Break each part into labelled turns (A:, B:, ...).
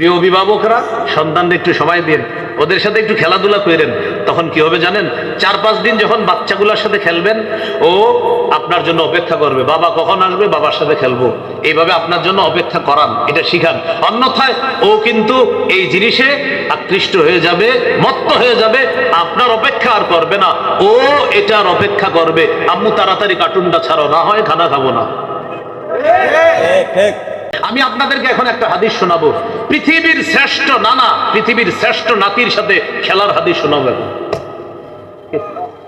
A: প্রিয় অভিভাবকরা, সন্তানদের একটু সময় দিন, ওদের সাথে একটু খেলাধুলা করেন। তখন কি হবে জানেন? 4-5 দিন যখন বাচ্চাগুলোর সাথে খেলবেন, ও আপনার জন্য অপেক্ষা করবে, বাবা কখন আসবে, বাবার সাথে খেলবো। এইভাবে আপনার জন্য অপেক্ষা করান, এটা শিখান। অন্যথায় ও কিন্তু এই জিনিসে আকৃষ্ট হয়ে যাবে, মত্ত হয়ে যাবে, আপনার অপেক্ষা আর করবে না, ও এটার অপেক্ষা করবে। আম্মু তাড়াতাড়ি কার্টুনটা ছাড়ো, না হয় খানা খাবো না। আমি আপনাদেরকে এখন একটা হাদিস শোনাবো, পৃথিবীর শ্রেষ্ঠ নানা, পৃথিবীর শ্রেষ্ঠ নাতির সাথে খেলার হাদিস শোনাবো এখন।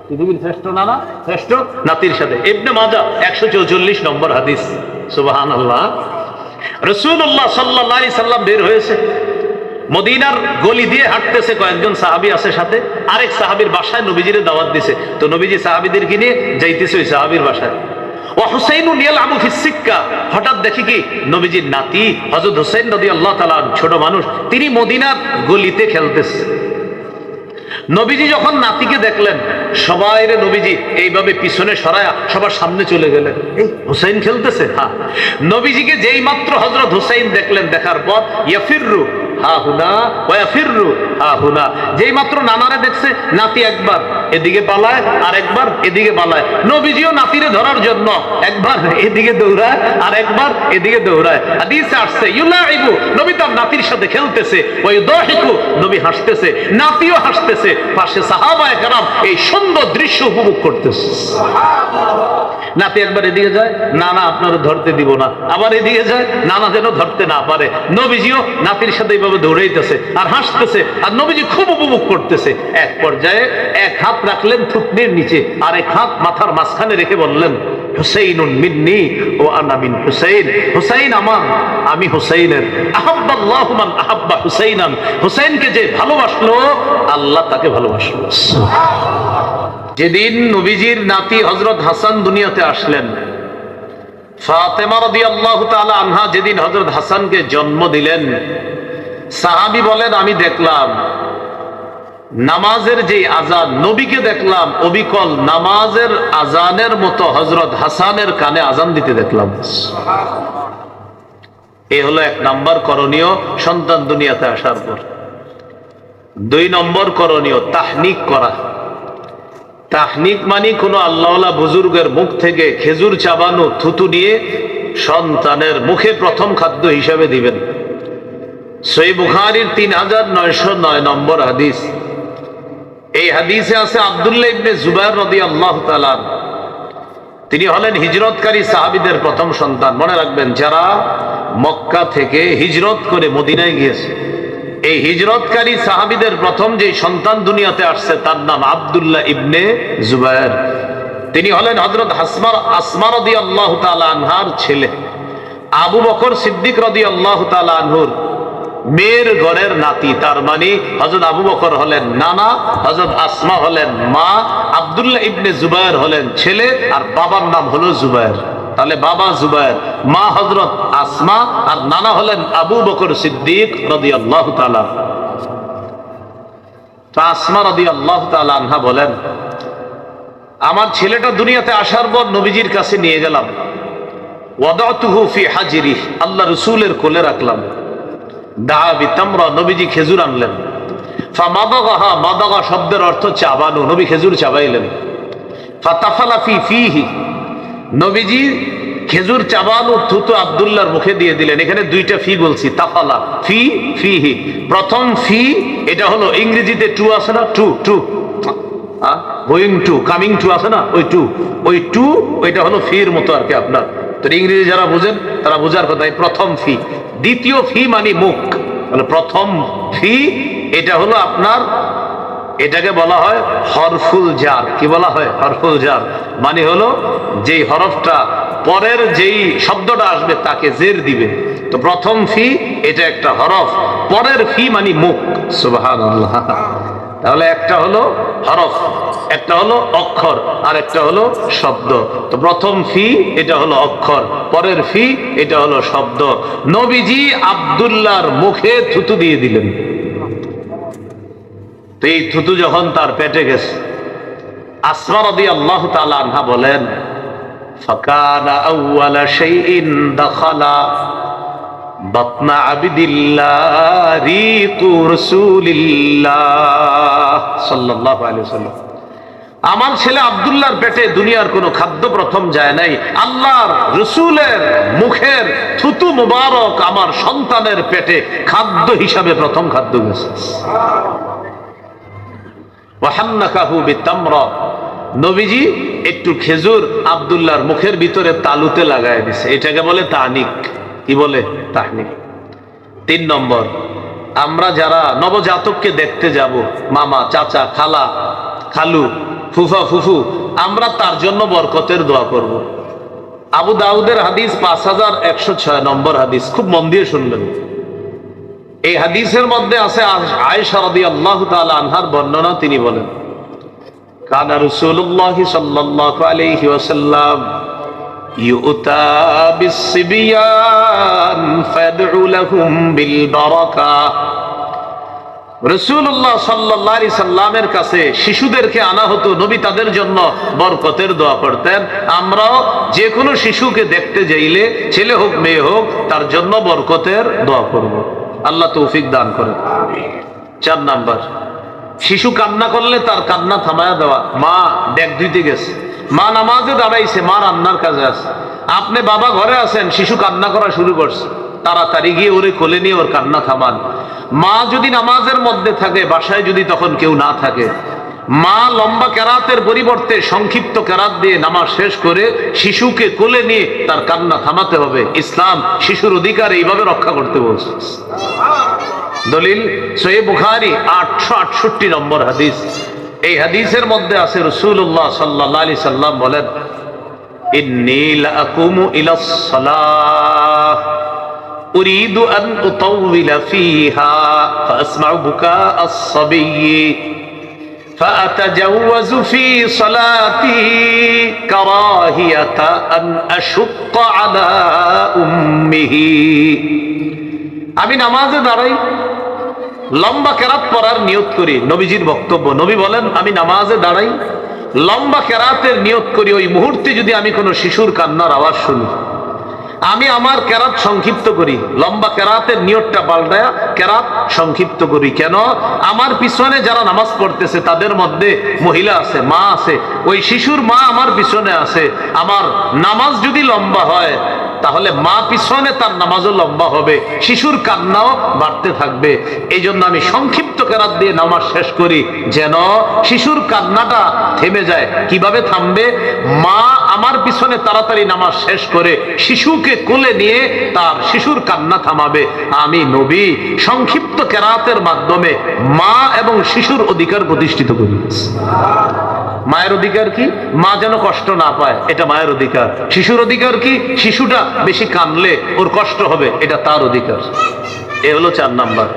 A: পৃথিবীর শ্রেষ্ঠ নানা শ্রেষ্ঠ নাতির সাথে, ইবনে মাজাহ 144 নম্বর হাদিস। সুবহানাল্লাহ। রাসূলুল্লাহ সাল্লাল্লাহু আলাইহি সাল্লাম বের হয়েছে, মদিনার গলি দিয়ে হাঁটতেছে, কয়েকজন সাহাবী আছে সাথে, আরেক সাহাবীর বাসায় নবীজির দাওয়াত দিছে। তো নবীজি সাহাবীদেরকে নিয়ে যাইতেছে ওই সাহাবীর বাসায়। হঠাৎ দেখি কি নবীজির নাতি হযরত হুসাইন রাদিয়াল্লাহু তাআলা, ছোট মানুষ, তিনি মদিনার গলিতে খেলতেছে। নবীজি যখন নাতিকে দেখলেন, সবাই নবীজি এইভাবে পিছনে সরায়া সবার সামনে চলে গেলেন, এই হুসাইন খেলতেছে। হ্যাঁ, নবীজিকে যেই মাত্র হযরত হুসাইন দেখলেন, দেখার পর ইয়াফিররু হা হুনা ওয়া ইয়াফিররু হা হুনা, যেই মাত্র নানারে দেখছে, নাতি একবার এদিকে পালায় আর একবার এদিকে পালায়। নবীজিও নাতিরে ধরার জন্য একবার এদিকে দৌড়ায় আর একবার এদিকে দৌড়ায়। হাদিসে আসছে ইউলাইবু, নবী তার নাতির সাথে খেলতেছে, ওয়া ইউদাহিকু, নবী হাসতেছে, নাতিও হাসতেছে, পাশে সাহাবায়ে কেরাম এই সুন্দর দৃশ্য উপভোগ করতেছে। নাতি একবার এদিকে যায়, নানা আপনারা ধরতে দিব না, আবার এদিকে যায়, নানা যেন ধরতে না পারে। নবীজিও নাতির সাথে এইভাবে দৌড়াইতেছে আর হাসতেছে, আর নবীজি খুব উপভোগ করতেছে। এক পর্যায়ে এক হাত রাখলেন থুতনির নিচে, আর এক হাত মাথার মাঝখানে রেখে বললেন, হুসাইনুন মিন্নি ও আনা মিন হুসাইন, হুসাইন আমার, আমি হুসাইনের। আহাব্বাল্লাহু মান আহাব্বা হুসাইনান, হুসাইনকে যে ভালোবাসলো আল্লাহ তাকে ভালোবাসলো। যেদিন নবীজির নাতি হযরত হাসান দুনিয়াতে আসলেন, ফাতেমা রাদিয়াল্লাহু তাআলা আনহা যেদিন হযরত হাসানকে জন্ম দিলেন, সাহাবী বলেন, আমি দেখলাম নামাজের যে আজান, নবীকে দেখলাম অবিকল নামাজের আজানের মতো হযরত হাসানের কানে আজান দিতে দেখলাম। এই হলো 1 নম্বর করণীয় সন্তান দুনিয়াতে আসার পর। 2 নম্বর করণীয় তাহনিক করা। তাহনিক মানে কোনো আল্লাহওয়ালা বুজুর্গের মুখ থেকে খেজুর চাবানো, থুতু নিয়ে সন্তানের মুখে প্রথম খাদ্য হিসাবে দিবেন। সহিহ বুখারীর 3909 নম্বর হাদিস। এই হাদিসে আছে আব্দুল্লাহ ইবনে জুবায়ের রাদিয়াল্লাহু তাআলা, তিনি হলেন হিজরতকারী সাহাবীদের প্রথম সন্তান। মনে রাখবেন, যারা মক্কা থেকে হিজরত করে মদিনায় গিয়েছে, এই হিজরতকারী সাহাবীদের প্রথম যে সন্তান দুনিয়াতে আসছে তার নাম আব্দুল্লাহ ইবনে জুবায়ের। তিনি হলেন হযরত আসমা রাদিয়াল্লাহু তাআলা আনহার ছেলে, আবু বকর সিদ্দিক রাদিয়াল্লাহু তাআলা আনহুর মেয়ের ঘরের নাতি। তার মানে হযরত আবু বকর হলেন নানা, হযরত আসমা হলেন মা, আব্দুল্লাহ ইবনে জুবায়ের হলেন ছেলে, আর বাবার নাম হলো জুবায়ের। তাহলে বাবা জুবায়ের, মা হযরত আসমা, আর নানা হলেন আবু বকর সিদ্দিক রাদিয়াল্লাহু তাআলা। তো আসমা রাদিয়াল্লাহু তাআলা আনহা বলেন, আমার ছেলেটা দুনিয়াতে আসার পর নবীজির কাছে নিয়ে গেলাম, ওয়াদাতুহু ফি হাজরি, আল্লাহ রাসূলের কোলে রাখলাম। দা বিতামরা, নবীজি খেজুর আনলেন। ফামাদাগাহা, মাদাগা শব্দের অর্থ চাবানো, নবী খেজুর চাবাইলেন। ফাতাফালা ফি ফিহি, নবীজি খেজুর চাবানো থুতু আব্দুল্লাহর মুখে দিয়ে দিলেন। এখানে 2টা ফি বলছি, তাফালা ফি ফিহি। প্রথম ফি, এটা হলো ইংরেজিতে টু আছে না, to to, going to, coming to আছে না, ওই টু, ওইটা হলো ফির মতো আর কি আপনার। তো ইংরেজি যারা বুঝেন তারা বোঝার কথা, প্রথম ফি। দ্বিতীয় ফি মানে মুখ, মানে প্রথম ফি, এটা হলো আপনার, এটাকে বলা হয় হরফুল জার। কি বলা হয়? হরফুল জার মানে হলো যেই হরফটা পরের যেই শব্দটা আসবে তাকে জের দিবে। তো প্রথম ফি এটা একটা হরফ, পরের ফি মানে মুখ। সুবহানাল্লাহ। তাহলে একটা হলো হরফ, একটা হলো অক্ষর, আর একটা হলো শব্দ। তো প্রথম ফি এটা হলো অক্ষর, পরের ফি এটা হলো শব্দ। নবীজি আব্দুল্লাহর মুখে থুতু দিয়ে দিলেন। তো এই থুতু যখন তার পেটে গেছে, আসমা রাদিয়াল্লাহু তাআলা আনহা বলেন, ফাকানা আউওয়ালা শাইইন দাখালা বাতনা আবিদিল্লাহ রিকু রাসূলিল্লাহ সাল্লাল্লাহু আলাইহি ওয়াসাল্লাম। আমার ছেলে আব্দুল্লাহর পেটে দুনিয়ার কোনো খাদ্য প্রথম যায় নাই, আল্লাহর রসুলের মুখের থুতু মুবারক আমার সন্তানের পেটে খাদ্য হিসাবে প্রথম খাদ্য গেছে। ওয়াহান্নাকাহু বিতামরা, নবীজি একটু খেজুর আব্দুল্লাহর মুখের ভিতরে তালুতে লাগায় দিছে, এটাকে বলে তাহনিক। কি বলে? তাহনিক। 3 নম্বর, আমরা যারা নবজাতককে দেখতে যাব, মামা, চাচা, খালা, খালু, ফুফা, ফুফু, আমরা তার জন্য বরকতের দোয়া করব। আবু দাউদের হাদিস 5106 নম্বর হাদিস, খুব মন দিয়ে শুনবেন। এই হাদিসের মধ্যে আছে আয়েশা রাদিয়াল্লাহু তাআলা আনহার বর্ণনা। তিনি বলেন, কানা রাসূলুল্লাহ সাল্লাল্লাহু আলাইহি ওয়াসাল্লাম ইউতা বিসসিবিয়ান ফায়াদউ লাহুম বিল বারাকা। রাসূলুল্লাহ সাল্লাল্লাহু আলাইহি সাল্লামের কাছে শিশুদেরকে আনা হতো, নবী তাদের জন্য বরকতের দোয়া করতেন। আমরাও যে কোনো শিশুকে দেখতে যাইলে, ছেলে হোক মেয়ে হোক, তার জন্য বরকতের দোয়া করব। আল্লাহ তৌফিক দান করেন। 4 নাম্বার, শিশু কান্না করলে তার কান্না থামায়া দেওয়া। মা ডেক ধুইতে গেছে, মা নামাজে দাঁড়াইছে, মা রান্নার কাজে আছে, আপনি বাবা ঘরে আছেন, শিশু কান্না করা শুরু করছে, তাড়াতাড়ি গিয়ে ওরে কোলে নিয়ে ওর কান্না থামান। মা যদি নামাজের মধ্যে থাকে, বাসায় যদি তখন কেউ না থাকে, মা লম্বা কেরাতের পরিবর্তে সংক্ষিপ্ত কেরাত দিয়ে নামাজ শেষ করে শিশুকে কোলে নিয়ে তার কান্না থামাতে হবে। ইসলাম শিশুর অধিকার এইভাবে রক্ষা করতে বলছে। দলিল সহিহ বুখারী 868 নম্বর হাদিস। এই হাদিসের মধ্যে আছে রাসূলুল্লাহ সাল্লাল্লাহু আলাইহি সাল্লাম বলেন, ইন্নী লাআকুমু ইলাস সালাহ উরিদু আন উতাওবিলা ফিহা ফাসমাউ বুকাআস সাবিয়্যি ফাআতাজাওয়াজু ফি সালাতি কারাহিয়াতা আন আশুক্কা আলা উম্মিহি। আমি নামাজে দাঁড়াই, লম্বা কেরাত পড়ার নিয়ত করি। নবীজির বক্তব্য, নবী বলেন, আমি নামাজে দাঁড়াই, লম্বা কেরাতের নিয়ত করি। ওই মুহূর্তে যদি আমি কোনো শিশুর কান্নার আওয়াজ শুনি, আমি আমার কেরাত সংক্ষিপ্ত করি। লম্বা কেরাতের নিয়তটা পাল্টায়া কেরাত সংক্ষিপ্ত করি। কেন? আমার পিছনে যারা নামাজ পড়তেছে তাদের মধ্যে মহিলা আছে, মা আছে, ওই শিশুর মা আমার পিছনে আছে। আমার নামাজ যদি লম্বা হয়, তাহলে মা পিছনে তার নামাজও লম্বা হবে, শিশুর কান্নাও বাড়তে থাকবে। এই জন্য আমি সংক্ষিপ্ত কেরাত দিয়ে নামাজ শেষ করি, যেন শিশুর কান্নাটা থেমে যায়। কিভাবে থামবে? মা আমার পিছনে তাড়াতাড়ি নামাজ শেষ করে শিশুকে কোলে নিয়ে তার শিশুর কান্না থামাবে। আমি নবী সংক্ষিপ্ত কেরাতের মাধ্যমে মা এবং শিশুর অধিকার প্রতিষ্ঠিত করি। মায়ের অধিকার কি? মা যেন কষ্ট না পায়, এটা মায়ের অধিকার। শিশুর অধিকার কি? শিশুটা বেশি কানলে ওর কষ্ট হবে, এটা তার অধিকার। এ হলো 4 নাম্বার।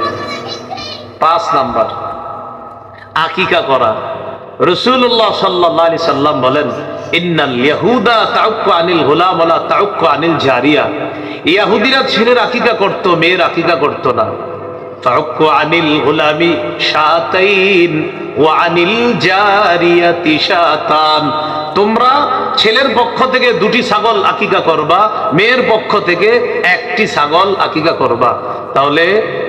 A: 5 নাম্বার, আকিকা করা। রাসূলুল্লাহ সাল্লাল্লাহু আলাইহি সাল্লাম বলেন, ইন্নাল ইয়াহুদা তাউক্কু আনিল গুলাম ওয়ালা তাউক্কু আনিল জারিয়া। ইহুদিরা ছেলের আকিকা করত, মেয়ের আকিকা করত না। তাউক্কু আনিল গুলামি শাতাইন ওয়া আনিল জারিয়াতি শাতান। তোমরা ছেলের পক্ষ থেকে 2টি ছাগল আকিকা করবা, মেয়ের পক্ষ থেকে 1টি ছাগল আকিকা করবা। তাহলে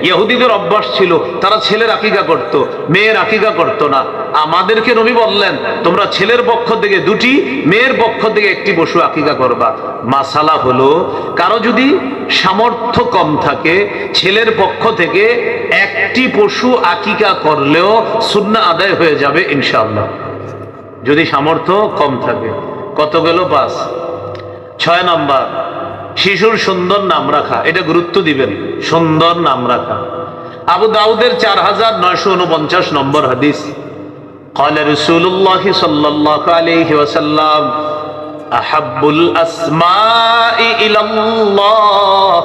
A: ইহুদিদের অভ্যাস ছিল, তারা ছেলের আকিকা করত, মেয়ের আকিকা করত না। আমাদেরকে নবী বললেন, তোমরা ছেলের পক্ষ থেকে 2টি, মেয়ের পক্ষ থেকে 1টি পশু আকিকা করবা। মাসালা হলো, কারো যদি সামর্থ্য কম থাকে, ছেলের পক্ষ থেকে 1টি পশু আকিকা করলেও সুন্নাহ আদায় হয়ে যাবে ইনশাআল্লাহ, যদি সামর্থ্য কম থাকে। কত গেল? 5। 6 নাম্বার, শিশুর সুন্দর নাম রাখা। এটা গুরুত্ব দিবেন, সুন্দর নাম রাখা। আবু দাউদের 4949 নম্বর হাদিস। قال رسول الله صلى الله عليه وسلم أحب الأسماء إلى الله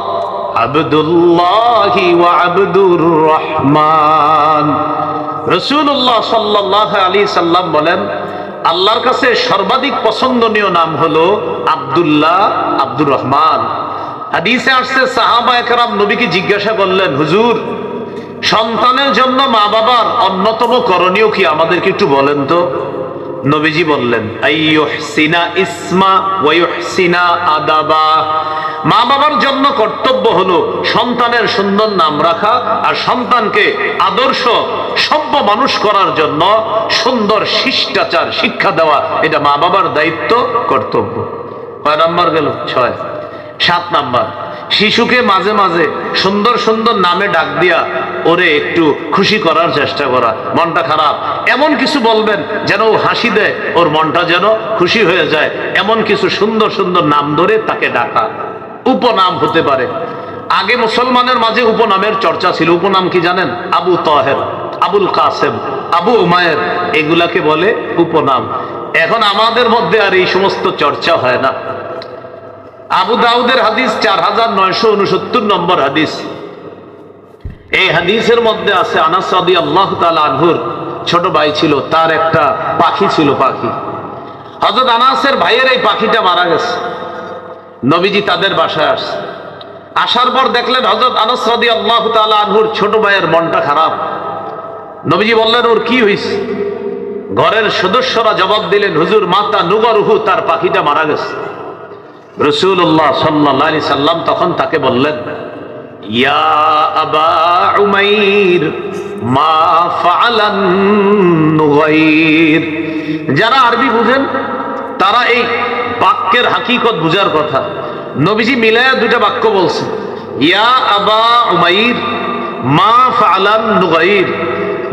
A: عبد الله وعبد الرحمن। রাসূলুল্লাহ সাল্লাল্লাহু আলাইহি সাল্লাম বলেন, আল্লাহর কাছে সর্বাধিক পছন্দনীয় নাম হলো আব্দুল্লাহ, আব্দুর রহমান। হাদিসে আসছে, সাহাবা একরাম নবীকে জিজ্ঞাসা করলেন, হুজুর, সন্তানের জন্য মা বাবার অন্যতম করণীয় কি, আমাদেরকে একটু বলেন তো। নবীজি বললেন আইয়ুহসিনা ইসমা ওয়া ইউহসিনা আদাবা, মা বাবার জন্য কর্তব্য হলো সন্তানের সুন্দর নাম রাখা আর সন্তানকে আদর্শ সভ্য মানুষ করার জন্য সুন্দর শিষ্টাচার শিক্ষা দেওয়া, এটা মা বাবার দায়িত্ব কর্তব্য। কয় নাম্বার গেল? 6। 7 নাম্বার, শিশুকে মাঝে মাঝে সুন্দর সুন্দর নামে ডাক দিয়া ওরে একটু খুশি করার চেষ্টা করা। মনটা খারাপ, এমন কিছু বলবেন যেন ও হাসি দেয়, ওর মনটা যেন খুশি হয়ে যায়, এমন কিছু সুন্দর সুন্দর নাম ধরে তাকে ডাকা। উপনাম হতে পারে। আগে মুসলমানের মাঝে উপনামের চর্চা ছিল। উপনাম কি জানেন? আবু তাহের, আবুল কাসেম, আবু উমায়ের, এগুলাকে বলে উপনাম। এখন আমাদের মধ্যে আর এই সমস্ত চর্চা হয় না। আবু দাউদের হাদিস 4969 নম্বর হাদিস। এই হাদিসের মধ্যে আছে আনাস রাদিয়াল্লাহু তাআলা আনহুর ছোট ভাই ছিল, তার একটা পাখি ছিল। পাখি, হযরত আনাসের ভাইয়ের এই পাখিটা মারা গেছে। নবীজি তাদের বাসায় আসছে। আসার পর দেখলেন হযরত আনাস রাদিয়াল্লাহু তাআলা আনহুর ছোট ভাইয়ের মনটা খারাপ। নবীজি বললেন ওর কি হয়েছে? ঘরের সদস্যরা জবাব দিলেন, হুজুর মাতা নুগরহু, তার পাখিটা মারা গেছে। রাসূলুল্লাহ সাল্লাল্লাহু আলাইহি সাল্লাম তখন তাকে বললেন, ইয়া আবা উমাইর মা ফাআলান নুগাইর। যারা আরবি বুঝেন তারা এই বাক্যের হাকিকত বুঝার কথা। নবীজি মিলায়া দুইটা বাক্য বলছেন, ইয়া আবা উমাইর মা ফাআলান নুগাইর।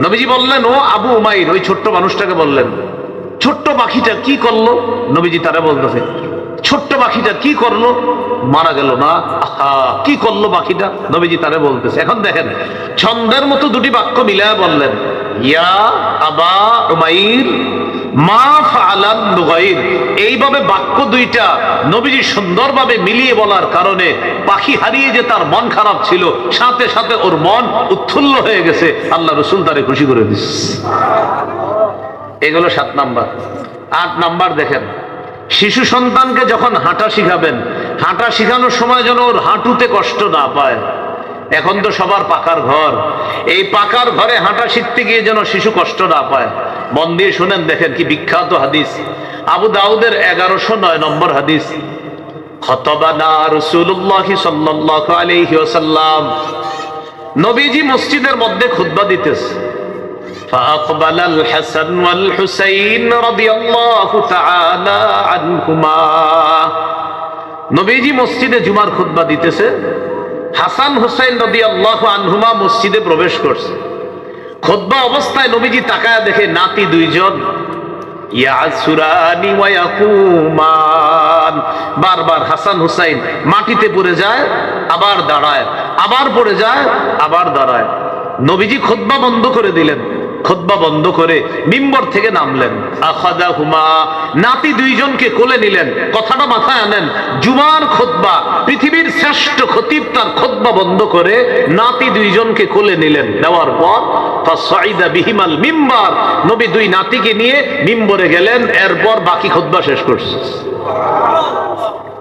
A: নবীজি বললেন ও আবু উমাইর, ওই ছোট্ট মানুষটাকে বললেন, ছোট্ট পাখিটা কি করলো? নবীজি তারা বলতেছে, ছোট্ট পাখিটা কি করলো? মারা গেল না। আহা, কি করলো পাখিটা? নবীজি তারা বলতেছে। এখন দেখেন, ছন্দের মতো দুটি বাক্য মিলায়া বললেন, ইয়া আবা উমাইর মা ফাআলান নুগাইর। এইভাবে বাক্য দুইটা নবীজি সুন্দরভাবে মিলিয়ে বলার কারণে পাখি হারিয়ে যে তার মন খারাপ ছিল, সাথে সাথে ওর মন উৎফুল্ল হয়ে গেছে। আল্লাহ রাসূল তারে খুশি করে দিচ্ছে। এগুলো 7 নাম্বার। 8 নাম্বার দেখেন, শিশু সন্তানকে যখন হাঁটা শিখাবেন, হাঁটা শিখানোর সময় যেন ওর হাঁটুতে কষ্ট না পায়। এখন তো সবার পাকার ঘর, এই পাকার ঘরে হাঁটা শিখতে গিয়ে যেন শিশু কষ্ট না পায়। মন দিয়ে শুনেন, দেখেন কি বিখ্যাত হাদিস, আবু দাউদের 1109 নম্বর হাদিস। খতবানা রাসূলুল্লাহ সাল্লাল্লাহু আলাইহি ওয়াসাল্লাম, নবীজি মসজিদের মধ্যে খুতবা দিতেছে। فأقبل الحسن والحسين رضي الله تعالى عنهما। নবীজি মসজিদে জুমার খুতবা দিতেছে, হাসান হুসাইন রাদিয়াল্লাহু আনহুমা মসজিদে প্রবেশ করছে। খুতবা অবস্থায় নবীজি তাকায়া দেখে নাতি দুইজন, ইয়াসুরানি ওয়া ইয়াকুমান, বারবার হাসান হুসাইন মাটিতে পড়ে যায়, আবার দাঁড়ায়, আবার পড়ে যায়, আবার দাঁড়ায়। নবীজি খুতবা বন্ধ করে দিলেন। খুতবা বন্ধ করে মিম্বর থেকে নামলেন। আখাদাহুমা, নাতি দুইজনকে কোলে নিলেন। কথাটা মাথায় আনেন, জুমার খুতবা, পৃথিবীর শ্রেষ্ঠ খতিব তার খুতবা বন্ধ করে নাতি দুইজনকে কোলে নিলেন। নেওয়ার পর ফাসাইদা বিহিমাল মিম্বার, নবী দুই নাতিকে নিয়ে মিম্বরে গেলেন। এরপর বাকি খুতবা শেষ করছে।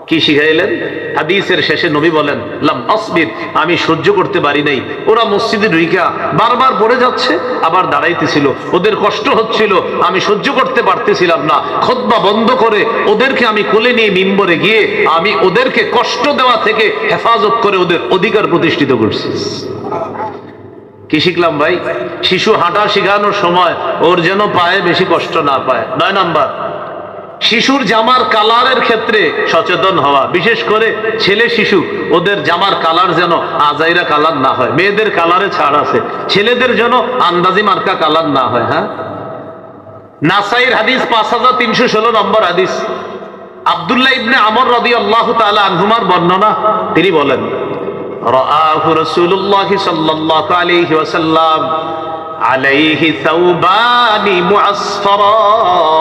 A: কি শিখাইলেন? হাদিসের শেষে নবী বলেন, লাম আসবির, আমি সহ্য করতে পারি নাই। ওরা মসজিদে ঢুইকা বারবার পড়ে যাচ্ছে, আবার দাঁড়াইতেছিল, ওদের কষ্ট হচ্ছিল, আমি সহ্য করতে পারতেছিলাম না। খুতবা বন্ধ করে ওদেরকে আমি কোলে নিয়ে মিম্বরে গিয়ে আমি ওদেরকে কষ্ট দেওয়া থেকে হেফাজত করে ওদের অধিকার প্রতিষ্ঠিত করছি। কি শিখলাম ভাই? শিশু হাঁটা শেখানোর সময় ওর যেন পায়ে বেশি কষ্ট না পায়। 9 নাম্বার, শিশুর জামার কালারের ক্ষেত্রে সচেতন হওয়া। বিশেষ করে ছেলে শিশু, ওদের জামার কালার যেন আজাইরা কালার না হয়। মেয়েদের কালারে ছাড় আছে, ছেলেদের যেন আন্দাজি মার্কা কালার না হয়। হ্যাঁ, নাসাইর হাদিস 5316 নম্বর হাদিস। আব্দুল্লাহ ইবনে আমর রাদিয়াল্লাহু তাআলা আনহুমার বর্ণনা, তিনি বলেন, রাআহু রাসূলুল্লাহ সাল্লাল্লাহু আলাইহি ওয়াসাল্লাম আলাইহি সাওবানি মুআসফারান।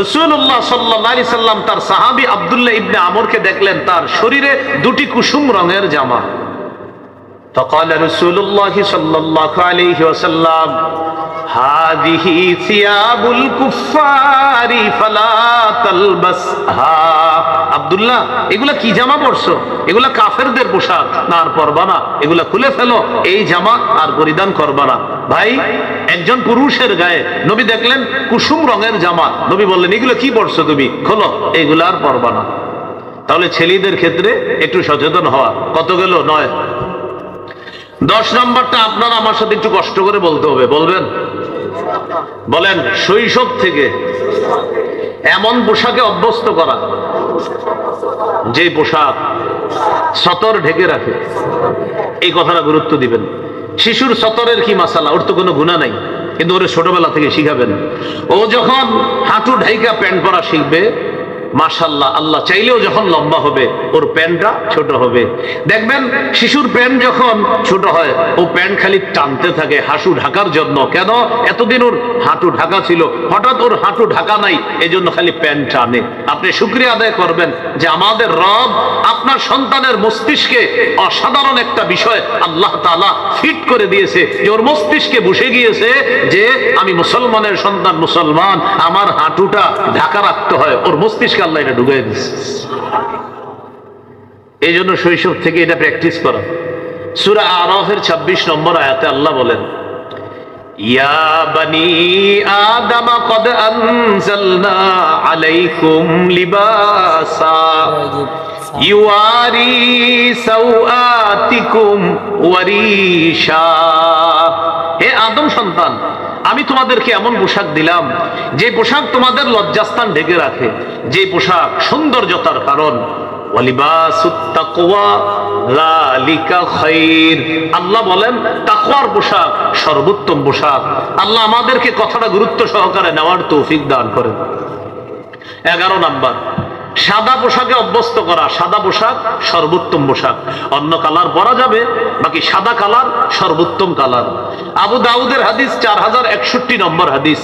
A: রাসূলুল্লাহ সাল্লাল্লাহু আলাইহি সাল্লাম তার সাহাবী আব্দুল্লাহ ইবনে আমরকে দেখলেন তার শরীরে দুটি কুসুম রঙের জামা। فقال رسول الله صلى الله عليه وسلم هذه ثياب الكفار فلا تلبسها। আব্দুল্লাহ, এগুলা কি জামা পরছো? এগুলা কাফের কাফেরদের পোশাক না আর পরবা না, এগুলা খুলে ফেলো, এই জামা আর পরিধান করবা না। ভাই, একজন পুরুষের গায়ে নবী দেখলেন কুসুম রঙের জামা, নবী বললেন এগুলো কি পরছো তুমি, খোলো, এগুলো আর পরবা না। তাহলে ছেলেদের ক্ষেত্রে একটু সচেতন হওয়া। কত গেল? 9। 10 নম্বরটা আপনারা আমার সাথে একটু কষ্ট করে বলতে হবে। বলবেন? বলেন। শৈশব থেকে এমন পোশাকে অভ্যস্ত করা যে পোশাক সতর ঢেকে রাখে। এই কথাটা গুরুত্ব দিবেন। শিশুর সতরের কি মাসালা? ওর তো কোনো গুনাহ নাই, কিন্তু ওরে ছোটবেলা থেকে শিখাবেন। ও যখন হাঁটু ঢাইকা প্যান্ট পরা শিখবে, মাশাআল্লাহ, আল্লাহ চাইলেও যখন লম্বা হবে ওর প্যান্টটা ছোট হবে। দেখবেন শিশুর প্যান্ট যখন ছোট হয় ও প্যান্ট খালি টানতে থাকে হাঁটু ঢাকার জন্য। কেন? এতদিন ওর হাঁটু ঢাকা ছিল, হঠাৎ ওর হাঁটু ঢাকা নাই, এই জন্য খালি প্যান্ট টানে। আপনি শুকরিয়া আদায় করবেন যে আমাদের রব আপনার সন্তানের মস্তিষ্কে অসাধারণ একটা বিষয় আল্লাহ তাআলা ফিট করে দিয়েছে, যে ওর মস্তিষ্কে বসে গিয়েছে যে আমি মুসলমানের সন্তান, মুসলমান, আমার হাঁটুটা ঢাকা রাখতে হয়। ওর মস্তিষ্কে আল্লাহ এটা ঢুকিয়ে দিচ্ছে। এই জন্য শৈশব থেকে এটা প্র্যাকটিস করা। সূরা আরাফের 26 নম্বর আয়াতে আল্লাহ বলেন, ইয়া বানি আদম কদ আনজালনা আলাইকুম লিবাসা ইউয়ারি সাওআতিকুম ওয়ারিশা। হে আদম সন্তান, আমি তোমাদেরকে এমন পোশাক দিলাম যে পোশাক তোমাদের লজ্জাস্থান ঢেকে রাখে, যে পোশাক সৌন্দর্যতার কারণ। ওয়ালিবাসুত তাকওয়া যালিকা খায়র। আল্লাহ বলেন তাকওয়ার পোশাক সর্বোত্তম পোশাক। আল্লাহ আমাদেরকে কথাটা গুরুত্ব সহকারে নেওয়ার তৌফিক দান করেন। 11 নাম্বার, সাদা পোশাকে অভ্যস্ত করা। সাদা পোশাক সর্বোত্তম পোশাক। অন্য কালার পরা যাবে, বাকি সাদা কালার সর্বোত্তম কালার। আবু দাউদের হাদিস 4061 নম্বর হাদিস।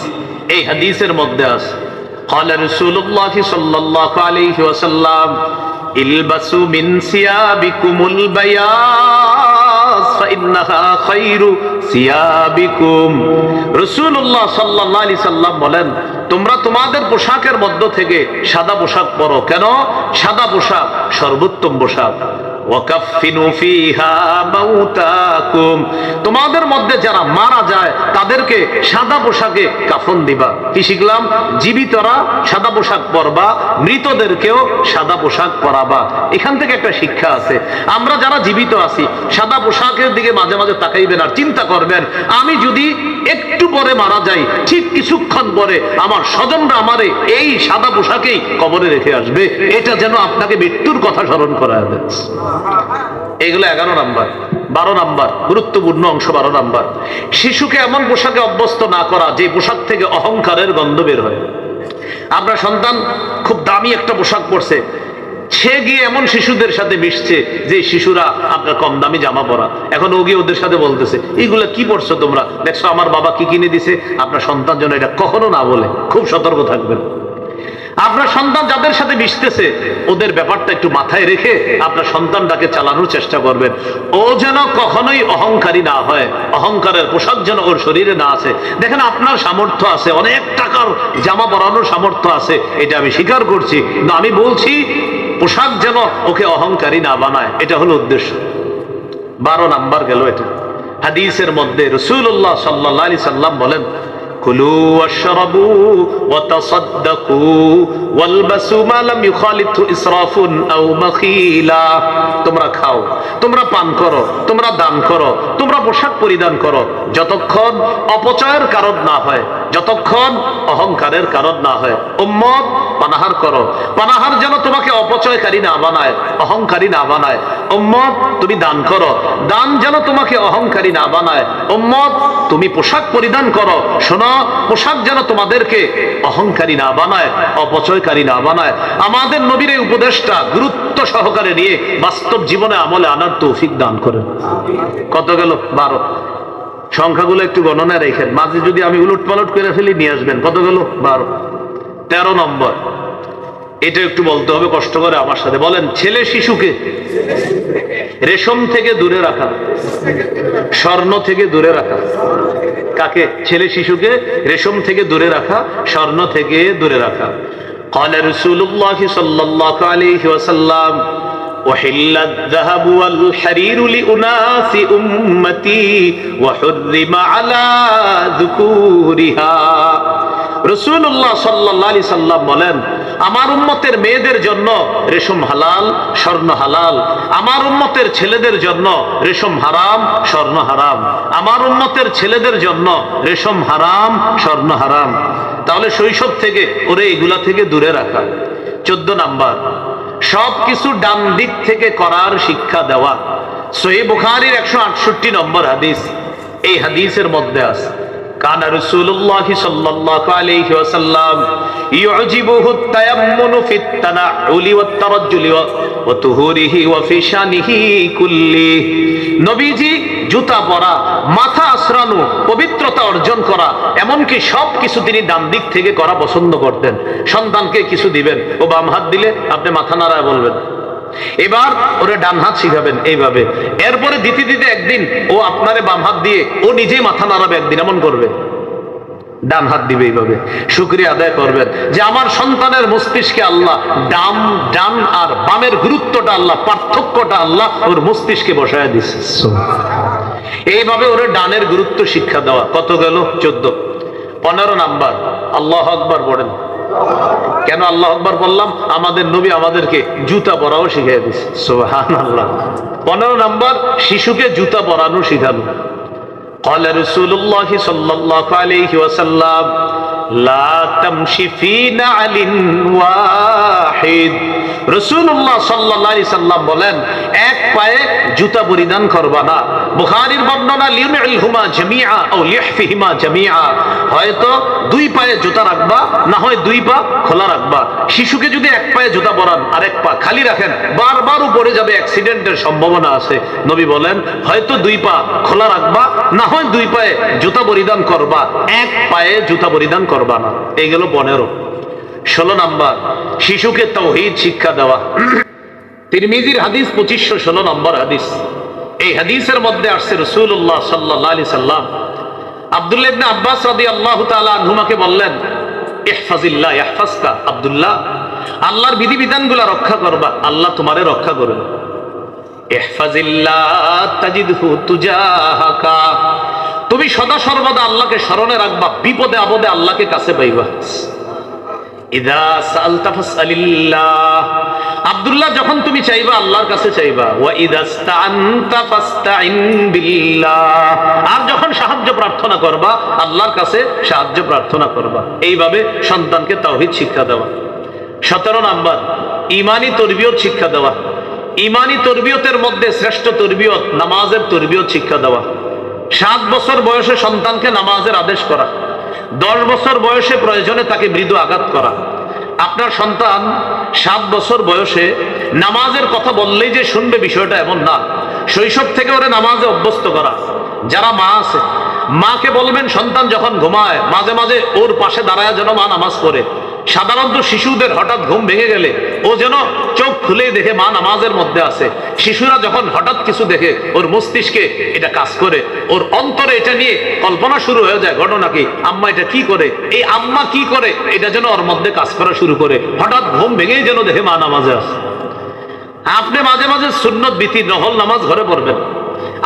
A: এই হাদিসের মধ্যে আছে, قال رسول الله صلى الله عليه وسلم البسوا من ثيابكم البياض فإنها خير ثيابكم। রাসূলুল্লাহ সাল্লাল্লাহু আলাইহি সাল্লাম বলেন, তোমরা তোমাদের পোশাকের মধ্য থেকে সাদা পোশাক পরো। কেন? সাদা পোশাক সর্বোত্তম পোশাক। ওয়াকাফিনু ফিহা মাউতাকুম। তোমাদের মধ্যে যারা মারা যায় তাদেরকে সাদা পোশাকে কাফন দিবা। কি শিখলাম? জীবিতরা সাদা পোশাক পরবা, মৃতদেরকেও সাদা পোশাক পরাবা। এখান থেকে একটা শিক্ষা আছে। আমরা যারা জীবিত আছি সাদা পোশাকের দিকে মাঝে মাঝে তাকাইবেন আর চিন্তা করবেন, আমি যদি একটু পরে মারা যাই, ঠিক কিছুক্ষণ পরে আমার স্বজনরা আমারে এই সাদা পোশাকেই কবরে রেখে আসবে। এটা যেন আপনাকে মৃত্যুর কথা স্মরণ করায় দেয়। এগুলো 11 নাম্বার। 12 নাম্বার গুরুত্বপূর্ণ অংশ। 12 নাম্বার, শিশুকে এমন পোশাকে অভ্যস্ত না করা যে পোশাক থেকে অহংকারের গন্ধ বের হয়। আপনার সন্তান খুব দামি একটা পোশাক পরছে, সে গিয়ে এমন শিশুদের সাথে মিশছে যে শিশুরা আপনার কম দামি জামা পরা। এখন ও গিয়ে ওদের সাথে বলতেছে, এইগুলা কি পরছো তোমরা, দেখছো আমার বাবা কি কিনে দিছে। আপনার সন্তান যেন এটা কখনো না বলে, খুব সতর্ক থাকবেন। আপনার সন্তান যাদের সাথে মিশতেছে ওদের ব্যাপারটা একটু মাথায় রেখে আপনার সন্তানটাকে চালানোর চেষ্টা করবেন। ও যেন কখনোই অহংকারী না হয়, অহংকারের পোশাক যেন ওর শরীরে না আছে। দেখেন আপনার সামর্থ্য আছে, অনেক টাকার জামা পরানোর সামর্থ্য আছে, এটা আমি স্বীকার করছি, কিন্তু আমি বলছি পোশাক যেন ওকে অহংকারী না বানায়। এটা হলো উদ্দেশ্য। 12 নাম্বার গেল এটা। হাদিসের মধ্যে রাসূলুল্লাহ সাল্লাল্লাহু আলাইহি সাল্লাম বলেন, কুলু ওয়াশরাবু ওয়াতাসাদ্দাকু ওয়ালবাসু মা লাম ইউখালিতু ইসরাফুন আও মাখিলা। তোমরা খাও, তোমরা পান করো, তোমরা দান করো, তোমরা পোশাক পরিধান করো, যতক্ষণ অপচয়ের কারণ না হয়, যতক্ষণ অহংকারের কারণ না হয়। উম্মত পানাহার করো, পানাহার যেন তোমাকে অপচয়কারী না বানায়, অহংকারী না বানায়। উম্মত তুমি দান করো, দান যেন তোমাকে অহংকারী না বানায়। উম্মত তুমি পোশাক পরিধান করো, শোনো পোশাক যেন তোমাদেরকে অহংকারী না বানায়, অপচয়কারী না বানায়। আমাদের নবীর এই উপদেশটা গুরুত্ব সহকারে নিয়ে বাস্তব জীবনে আমলে আনার তৌফিক দান করেন। কত গেল? 12। সংখ্যাগুলো একটু গণনা রেখেন, মাঝে যদি আমি উলট পালট করে ফেলি নিয়ে আসবেন। কত গেল? 12। 13 নম্বর, এটা একটু বলতে হবে কষ্ট করে আমার সাথে বলেন। ছেলে শিশুকে রেশম থেকে দূরে রাখা, স্বর্ণ থেকে দূরে রাখা। কাকে? ছেলে শিশুকে রেশম থেকে দূরে রাখা, স্বর্ণ থেকে দূরে রাখা। قال رسول الله صلى الله عليه وسلم وحل الذهب والحرير لأناس أمتي وحرم على ذكورها রাসূলুল্লাহ সাল্লাল্লাহু আলাইহি সাল্লাম বলেন, আমার উম্মতের মেয়েদের জন্য রেশম হালাল, স্বর্ণ হালাল। আমার উম্মতের ছেলেদের জন্য রেশম হারাম, স্বর্ণ হারাম। আমার উম্মতের ছেলেদের জন্য রেশম হারাম, স্বর্ণ হারাম। তাহলে শৈশব থেকে ওরে এগুলা থেকে দূরে রাখা। 14 নাম্বার, সবকিছু ডান দিক থেকে করার শিক্ষা দেওয়া। সহিহ বুখারীর 168 নম্বর হাদিস। এই হাদিসের মধ্যে আছে, কানা রাসূলুল্লাহ সাল্লাল্লাহু আলাইহি ওয়াসাল্লাম ইউজিবুহু তায়াম্মুনু ফিত তানাউলি ওয়াত তারাজ্জুলি ওয়া তুহুরিহি ওয়া ফি শানিহি কুল্লি। নবীজি জুতা পরা, মাথা আশ্রানো, পবিত্রতা অর্জন করা, এমনকি সব কিছু তিনি ডান দিক থেকে করা পছন্দ করতেন। সন্তানকে কিছু দিবেন, ও বাম হাত দিলে আপনি মাথা নাড়ায় বলবেন, এবার ওরে ডান হাত শিখাবেন এইভাবে। এরপরে দিতে দিতে একদিন ও আপনারে বাম হাত দিয়ে ও নিজেই মাথা নাড়াবে, একদিন এমন করবে, ডান হাত দিবে এইভাবে। শুকরিয়া আদায় করবেন যে আমার সন্তানের মস্তিষ্কে আল্লাহ ডান আর বামের গুরুত্বটা আল্লাহ, পার্থক্যটা আল্লাহ ওর মস্তিষ্কে বসায় দিচ্ছে। এইভাবে ওরে ডানের গুরুত্ব শিক্ষা দেওয়া। কত গেল? 14। 15 নাম্বার, আল্লাহু আকবার পড়েন। কেন আল্লাহু আকবার বললাম? আমাদের নবী আমাদেরকে জুতা পরাও শিখিয়ে দিয়েছে। সুবহানাল্লাহ। 15 নাম্বার, শিশুকে জুতা পরানো শিখানো। قال رسول الله صلى الله عليه وسلم لا تمشي في نعل واحد। রাসূলুল্লাহ সাল্লাল্লাহু আলাইহি সাল্লাম বলেন, এক পায়ে জুতা পরিধান করবা না। বুখারীর বর্ণনা লিউনইলহুমা জামিআ আও লিহফিহিমা জামিআ, হয়তো দুই পায়ে জুতা রাখবা, না হয় দুই পা খোলা রাখবা। শিশুকে যদি এক পায়ে জুতা পরান আর এক পা খালি রাখেন, বারবার উপরে যাবে, অ্যাক্সিডেন্টের সম্ভাবনা আছে। নবী বলেন, হয়তো দুই পা খোলা রাখবা, না হয় দুই পায়ে জুতা পরিধান করবা, এক পায়ে জুতা পরিধান করবা না। এই গেল 15। 16 নাম্বার, শিশুকে তাওহীদ শিক্ষা দেওয়া। তিরমিজির হাদিস 2516 নম্বর হাদিস। এই হাদিসের মধ্যে আসছে রাসূলুল্লাহ সাল্লাল্লাহু আলাইহি সাল্লাম আব্দুল্লাহ ইবনে আব্বাস রাদিয়াল্লাহু তাআলা আনহুমাকে বললেন, ইহফাজিল্লাহ ইয়াহফাজকা। আব্দুল্লাহ, আল্লাহর বিধিবিধানগুলো রক্ষা করবা, আল্লাহ তোমারে রক্ষা করবে। ইহফাজিল্লাহ তাজিদহু তুজাহাকা, তুমি সদা সর্বদা আল্লাহকে স্মরণে রাখবা, বিপদে আপদে আল্লাহকে কাছে পাইবা। ইযা সাআলতা ফাসআলিল্লাহ, আব্দুল্লাহ যখন তুমি চাইবা আল্লাহর কাছে চাইবা। ওয়া ইযা ইসতাআনতা ফাসতাইন বিল্লাহ, আর যখন সাহায্য প্রার্থনা করবা আল্লাহর কাছে সাহায্য প্রার্থনা করবা। এইভাবে সন্তানকে তাওহীদ শিক্ষা দেওয়া। 17 নাম্বার, ঈমানি তরবিয়ত শিক্ষা দেওয়া। ঈমানি তরবিয়তের মধ্যে শ্রেষ্ঠ তরবিয়ত নামাজের তরবিয়ত শিক্ষা দেওয়া। 7 বছর বয়সে সন্তানকে নামাজের আদেশ করা, 10 বছর বয়সে প্রয়োজনে তাকে মৃদু আঘাত করা। আপনার সন্তান 7 বছর বয়সে নামাজের কথা বললেই যে শুনবে বিষয়টা এমন না। শৈশব থেকে ওরে নামাজে অভ্যস্ত করা। যারা মা আছে, মাকে বলবেন সন্তান যখন ঘুমায় মাঝে মাঝে ওর পাশে দাঁড়ায় যেন মা নামাজ পড়ে। সাধারণত শিশুদের হঠাৎ ঘুম ভেঙে গেলে ও যেন চোখ খুলে দেখে মা নামাজের মধ্যে আছে। শিশুরা যখন হঠাৎ কিছু দেখে ওর মস্তিষ্কে এটা কাজ করে, ওর অন্তরে এটা নিয়ে কল্পনা শুরু হয়ে যায়, ঘটনা কি, আম্মা এটা কি করে, এই আম্মা কি করে, এটা যেন ওর মধ্যে কাজ করা শুরু করে। হঠাৎ ঘুম ভেঙেই যেন দেখে মা নামাজে আছে। আপনি মাঝে মাঝে সুন্নত বিতির নহল নামাজ ঘরে পড়বেন,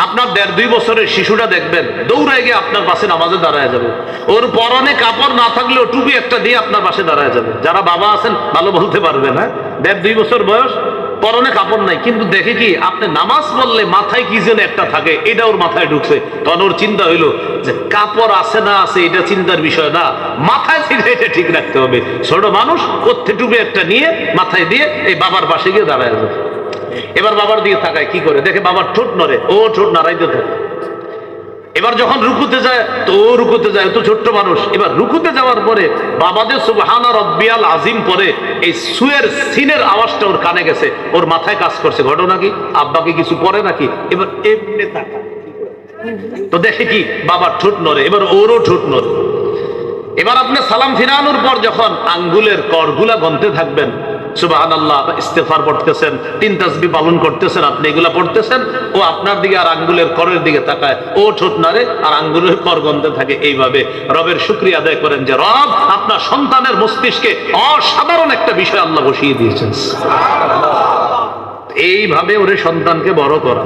A: আপনার 1.5-2 বছরের শিশুটা দেখবেন দৌড়ায় গিয়ে আপনার পাশে নামাজে দাঁড়ায় যাবে। ওর পরনে কাপড় না থাকলেও টুপি একটা দিয়ে আপনার পাশে দাঁড়ায় যাবে। যারা বাবা আছেন ভালো বলতে পারবেন। হ্যাঁ, 1.5-2 বছর বয়স, পরনে কাপড় নাই, কিন্তু দেখে কি আপনি নামাজ পড়লে মাথায় কি যেন একটা থাকে, এটা ওর মাথায় ঢুকছে। তখন ওর চিন্তা হইলো যে কাপড় আছে না আছে এটা চিন্তার বিষয় না, মাথায় থেকে এটা ঠিক রাখতে হবে। ছোট মানুষ কোত্থে টুপি একটা নিয়ে মাথায় দিয়ে এই বাবার পাশে গিয়ে দাঁড়ায় যাবে। এবার বাবার দিকে তাকায়, কি করে দেখে বাবার ঠোঁট নড়ে, ও ঠোঁট নাড়াইতে থাকে। এবার যখন রুকুতে যায় তো ও রুকুতে যায়, তো ছোট্ট মানুষ। এবার রুকুতে যাওয়ার পরে বাবাদের সুবহানা রব্বিয়াল আজিম পরে এই সুয়ের সিনের আওয়াজটা ওর কানে গেছে, ওর মাথায় কাজ করছে। ঘটনা কি, আব্বাকে কিছু পরে নাকি। এবার এমনি তাকায় তো দেখে কি বাবার ঠোঁট নড়ে, এবার ওরও ঠোঁট নড়ে। এবার আপনি সালাম ফিরানোর পর যখন আঙ্গুলের করগুলা গনতে থাকবেন, সুবহানাল্লাহ, ইস্তেগফার পড়তেছেন, 3 তাসবিহ পালন করতেছেন, আপনি এগুলা পড়তেছেন, ও আপনার দিকে আর আঙ্গুলের করের দিকে তাকায়, ও ঠোঁট নাড়ে আর আঙ্গুলের কর গন্ধে থাকে। এইভাবে রবের শুকরিয়া আদায় করেন যে রব আপনার সন্তানের মস্তিষ্কে অসাধারণ একটা বিষয় আল্লাহ বসিয়ে দিয়েছেন। এইভাবে ওরে সন্তানকে বড় করা।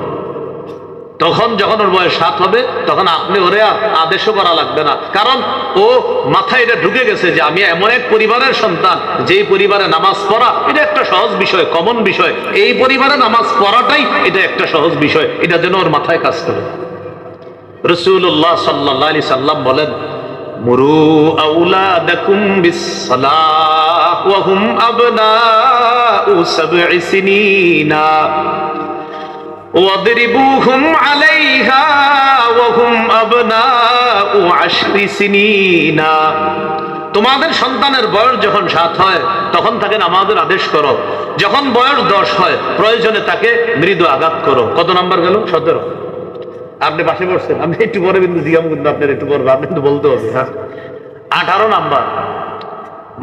A: তখন যখন ওর বয়স 7 হবে তখন আপনি ওরে আর আদেশও করা লাগবে না, কারণ ও মাথায় এটা ঢুকে গেছে যে আমি এমন এক পরিবারের সন্তান যেই পরিবারে নামাজ পড়া এটা একটা সহজ বিষয়, কমন বিষয়। এই পরিবারে নামাজ পড়াটাই এটা একটা সহজ বিষয়, এটা যেন ওর মাথায় কাজ করে। রাসূলুল্লাহ সাল্লাল্লাহু আলাইহি সাল্লাম বলেন, মুরু আওলাদাকুম বিসসালাহ ওয়া হুম আবনাউ 7 সিনিনা ওয়াদরিবুহুম আলাইহা ওয়া হুম আবনাউ 10 সিনিনা। তোমাদের সন্তানের বয়স যখন 7 হয় তখন তাকে নামাজের আদেশ করো, যখন বয়স 10 হয় প্রয়োজনে তাকে মৃদু আঘাত করো। কত নাম্বার গেল? 17। আপনি পাশে বসছেন, আমি একটু পরে কিন্তু জিজ্ঞাসা কিন্তু আপনার একটু পরে আপনি কিন্তু বলতে হবে। হ্যাঁ, 18 নাম্বার,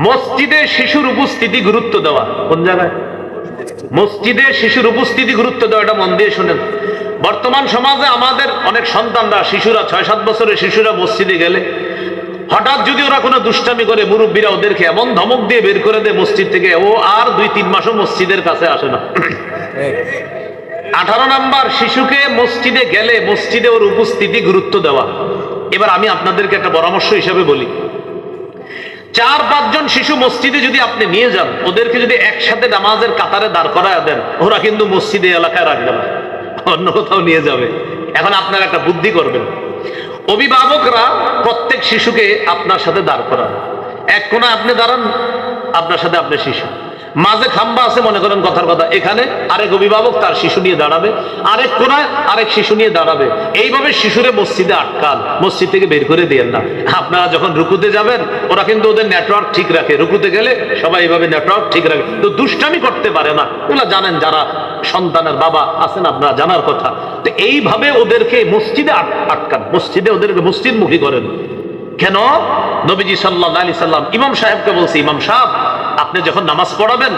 A: মসজিদে শিশুর উপস্থিতি গুরুত্ব দেওয়া। কোন জায়গায়? মসজিদে শিশুর উপস্থিতি গুরুত্ব দেওয়া। এটা মন দিয়ে শুনেন। বর্তমান সমাজে আমাদের অনেক সন্তানরা, শিশুরা 6-7 বছরের শিশুরা মসজিদে গেলে হঠাৎ যদি ওরা কোনো দুষ্টামি করে, মুরব্বীরা ওদেরকে এমন ধমক দিয়ে বের করে দেয় মসজিদ থেকে, ও আর 2-3 মাসও মসজিদের কাছে আসে না। 18 নাম্বার, শিশুকে মসজিদে গেলে মসজিদে ওর উপস্থিতি গুরুত্ব দেওয়া। এবার আমি আপনাদেরকে একটা পরামর্শ হিসেবে বলি, 4-5 জন শিশু মসজিদে যদি আপনি নিয়ে যান, ওদেরকে যদি একসাথে নামাজের কাতারে দাঁড় করায় দেন, ওরা কিন্তু মসজিদে এলাকায় রাখবে না, অন্য কোথাও নিয়ে যাবে। এখন আপনারা একটা বুদ্ধি করবেন, অভিভাবকরা প্রত্যেক শিশুকে আপনার সাথে দাঁড় করান। এক কোণায় আপনি দাঁড়ান, আপনার সাথে আপনার শিশু, মাঝে খাম্বা আছে মনে করেন কথার কথা, এখানে আরেক অভিভাবক তার শিশু নিয়ে দাঁড়াবে, আরেক কোণায় আরেক শিশু নিয়ে দাঁড়াবে। এইভাবে শিশুরে মসজিদে আটকান, মসজিদ থেকে বের করে দিয়েন না। আপনারা যখন রুকুতে যাবেন, ওরা কিন্তু ওদের নেটওয়ার্ক ঠিক রাখে, রুকুতে গেলে সবাই এইভাবে নেটওয়ার্ক ঠিক রাখে, তো দুষ্টামি করতে পারে না। ওগুলা জানেন, যারা সন্তানের বাবা আছেন আপনারা জানার কথা। তো এইভাবে ওদেরকে মসজিদে আটকান, মসজিদে ওদেরকে মসজিদমুখী করেন। কেন? নবীজি সাল্লাল্লাহু আলাইহি সাল্লাম ইমাম সাহেবকে বলছে, ইমাম সাহেব আপনি যখন নামাজ পড়াবেন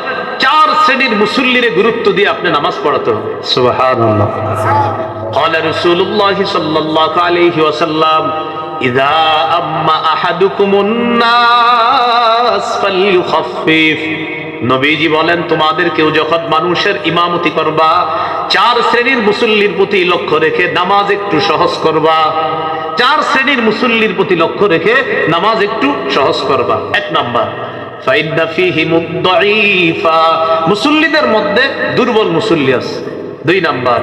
A: 4 শ্রেণীর মুসল্লিরে গুরুত্ব দিয়ে আপনি নামাজ পড়াতে হবে। সুবহানাল্লাহ। ক্বালা রাসূলুল্লাহ সাল্লাল্লাহু আলাইহি ওয়াসাল্লাম, ইযা আম্মা আহাদুকুমুন নাস ফালইউখাফফিফ। নবীজি বলেন, তোমাদের কেউ যখন মানুষের ইমামতি করবা, 4 শ্রেণীর মুসল্লির প্রতি লক্ষ্য রেখে নামাজ একটু সহজ করবা। 4 শ্রেণীর মুসল্লির প্রতি লক্ষ্য রেখে নামাজ একটু সহজ করবা। 1 নাম্বার, ফাইন্না ফীহিমুদ দাঈফা, মুসল্লিদের মধ্যে দুর্বল মুসল্লি আছে। 2 নাম্বার,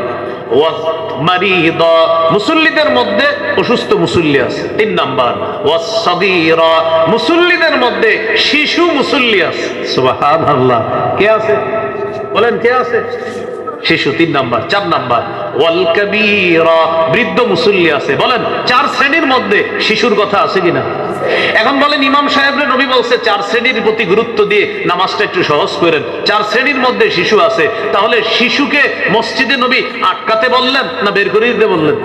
A: ওয়াস মারিদা, মুসল্লিদের মধ্যে অসুস্থ মুসল্লি আছে। 3 নাম্বার, ওয়াস সাগীরা, মুসল্লিদের মধ্যে শিশু মুসল্লি আছে। সুবহানাল্লাহ। কে আছে বলেন, কে আছে? শিশু। 3 নাম্বার। 4 নাম্বার, ওয়াল কাবীরা, বৃদ্ধ মুসল্লি আছে। বলেন 4 শ্রেণীর মধ্যে শিশুর কথা আছে কিনা? এখন বলেন, ইমাম সাহেবরে নবী বলছে 4 শ্রেণীর প্রতি গুরুত্ব দিয়ে নামাজটা একটু সহজ করেন, 4 শ্রেণীর মধ্যে শিশু আছে। তাহলে শিশুকে মসজিদে নবী আটকাতে বললেন না বের করে দিতে বললেন?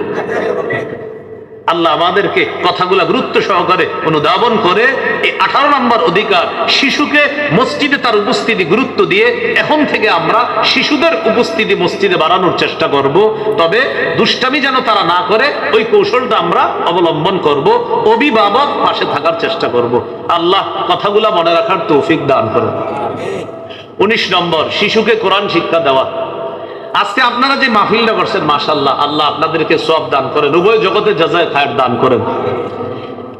A: আল্লাহ আমাদেরকে কথাগুলা গুরুত্ব সহকারে অনুধাবন করে এই 18 নম্বর অধিকার, শিশুকে মসজিদে তার উপস্থিতি গুরুত্ব দিয়ে এখন থেকে আমরা শিশুদের উপস্থিতি মসজিদে বাড়ানোর চেষ্টা করব। তবে দুষ্টামি যেন তারা না করে ওই কৌশলটা আমরা অবলম্বন করব, অভিভাবক পাশে থাকার চেষ্টা করব। আল্লাহ কথাগুলা মনে রাখার তৌফিক দান করুন। 19 নম্বর, শিশুকে কোরআন শিক্ষা দেওয়া। আজকে আপনারা যে মাহফিলটা করছেন, মাশাআল্লাহ, আল্লাহ আপনাদেরকে সওয়াব দান করেন, উভয় জগতে জাযায়ে খায়ের দান করেন।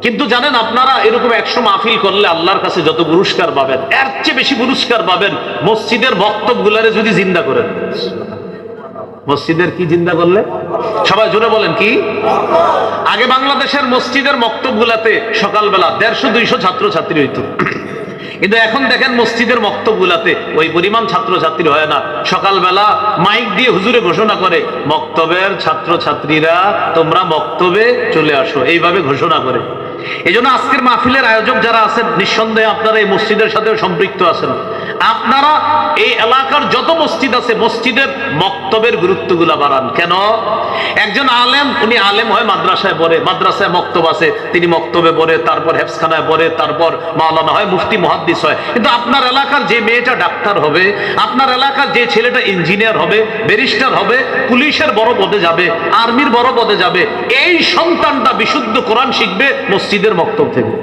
A: কিন্তু জানেন আপনারা, এরকম 100 মাহফিল করলে আল্লাহর কাছে যত পুরস্কার পাবেন, এর চেয়ে বেশি পুরস্কার পাবেন মসজিদের বক্তব্যগুলারে যদি জিন্দা করেন। মসজিদের কি জিন্দা করলে? সবাই জোরে বলেন কি? আগে বাংলাদেশের মসজিদের বক্তব্যগুলাতে সকালবেলা 150-200 ছাত্রছাত্রী হইতো, কিন্তু এখন দেখেন মসজিদের মক্তবগুলাতে ওই পরিমাণ ছাত্রছাত্রী হয় না। সকালবেলা মাইক দিয়ে হুজুরে ঘোষণা করে, মক্তবের ছাত্রছাত্রীরা তোমরা মক্তবে চলে আসো, এইভাবে ঘোষণা করে। এই জন্য আজকের মাহফিলের আয়োজক যারা আছেন, নিঃসন্দেহে আপনারা এই মসজিদের সাথেও সম্পৃক্ত আছেন। আপনারা এই এলাকার যত মসজিদ আছে, মসজিদের মক্তবের গুরুত্বগুলা বাড়ান। কেন? একজন আলেম, উনি আলেম হয় মাদ্রাসায় পড়ে, মাদ্রাসায় মক্তব আছে, তিনি মক্তবে পড়ে, তারপর হেফজখানায় পড়ে, তারপর মাওলানা হয়, মুফতি মুহাদ্দিস হয়। কিন্তু আপনার এলাকার যে মেয়েটা ডাক্তার হবে, আপনার এলাকার যে ছেলেটা ইঞ্জিনিয়ার হবে, ব্যারিস্টার হবে, পুলিশের বড় পদে যাবে, আর্মির বড় পদে যাবে, এই সন্তানটা বিশুদ্ধ কোরআন শিখবে মসজিদের মক্তব থেকে।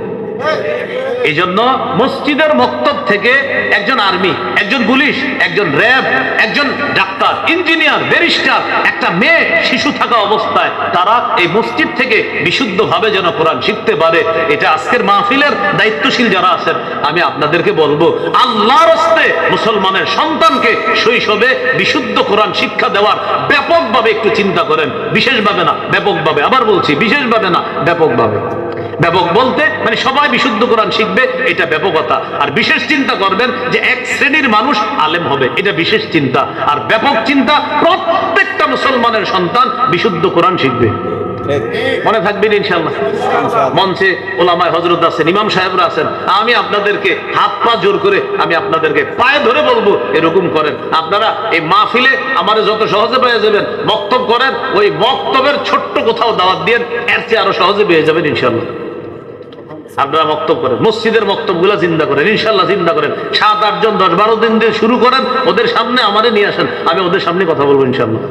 A: এই জন্য মসজিদের মক্তব থেকে একজন আর্মি, একজন পুলিশ, একজন র্যাব, একজন ডাক্তার, ইঞ্জিনিয়ার, ব্যারিস্টার, একটা মেয়ে শিশু থাকা অবস্থায় তারা এই মসজিদ থেকে বিশুদ্ধভাবে যেন কোরআন শিখতে পারে, এটা আজকের মাহফিলের দায়িত্বশীল যারা আছেন আমি আপনাদেরকে বলবো, আল্লাহর হস্তে মুসলমানের সন্তানকে শৈশবে বিশুদ্ধ কোরআন শিক্ষা দেওয়ার ব্যাপকভাবে একটু চিন্তা করেন। বিশেষভাবে না, ব্যাপকভাবে। আবার বলছি, বিশেষভাবে না, ব্যাপকভাবে। ব্যাপক বলতে মানে সবাই বিশুদ্ধ কোরআন শিখবে, এটা ব্যাপকতা। আর বিশেষ চিন্তা করবেন যে এক শ্রেণীর মানুষ আলেম হবে, এটা বিশেষ চিন্তা। আর ব্যাপক চিন্তা, প্রত্যেকটা মুসলমানের সন্তান বিশুদ্ধ কোরআন শিখবে। মনে থাকবেন ইনশাআল্লাহ। মঞ্চে ওলামায়ে হযরত আছেন, ইমাম সাহেবরা আছেন, আমি আপনাদেরকে হাত পা জোর করে আমি আপনাদেরকে পায়ে ধরে বলবো এরকম করেন। আপনারা এই মাহফিলে আমারে যত সহজে পেয়ে যাবেন, বক্তব্য করেন, ওই বক্তব্যের ছোট্ট কোথাও দাওয়াত দিয়ে এর চেয়ে আরো সহজে পেয়ে যাবেন ইনশাআল্লাহ। আপনারা বক্তব্য করেন, মসজিদের বক্তব্যগুলো জিন্দা করেন, ইনশাআল্লাহ জিন্দা করেন। 7-8 জন 10-12 দিন দিয়ে শুরু করেন, ওদের সামনে আমারে নিয়ে আসেন, আমি ওদের সামনে কথা বলবো ইনশাআল্লাহ।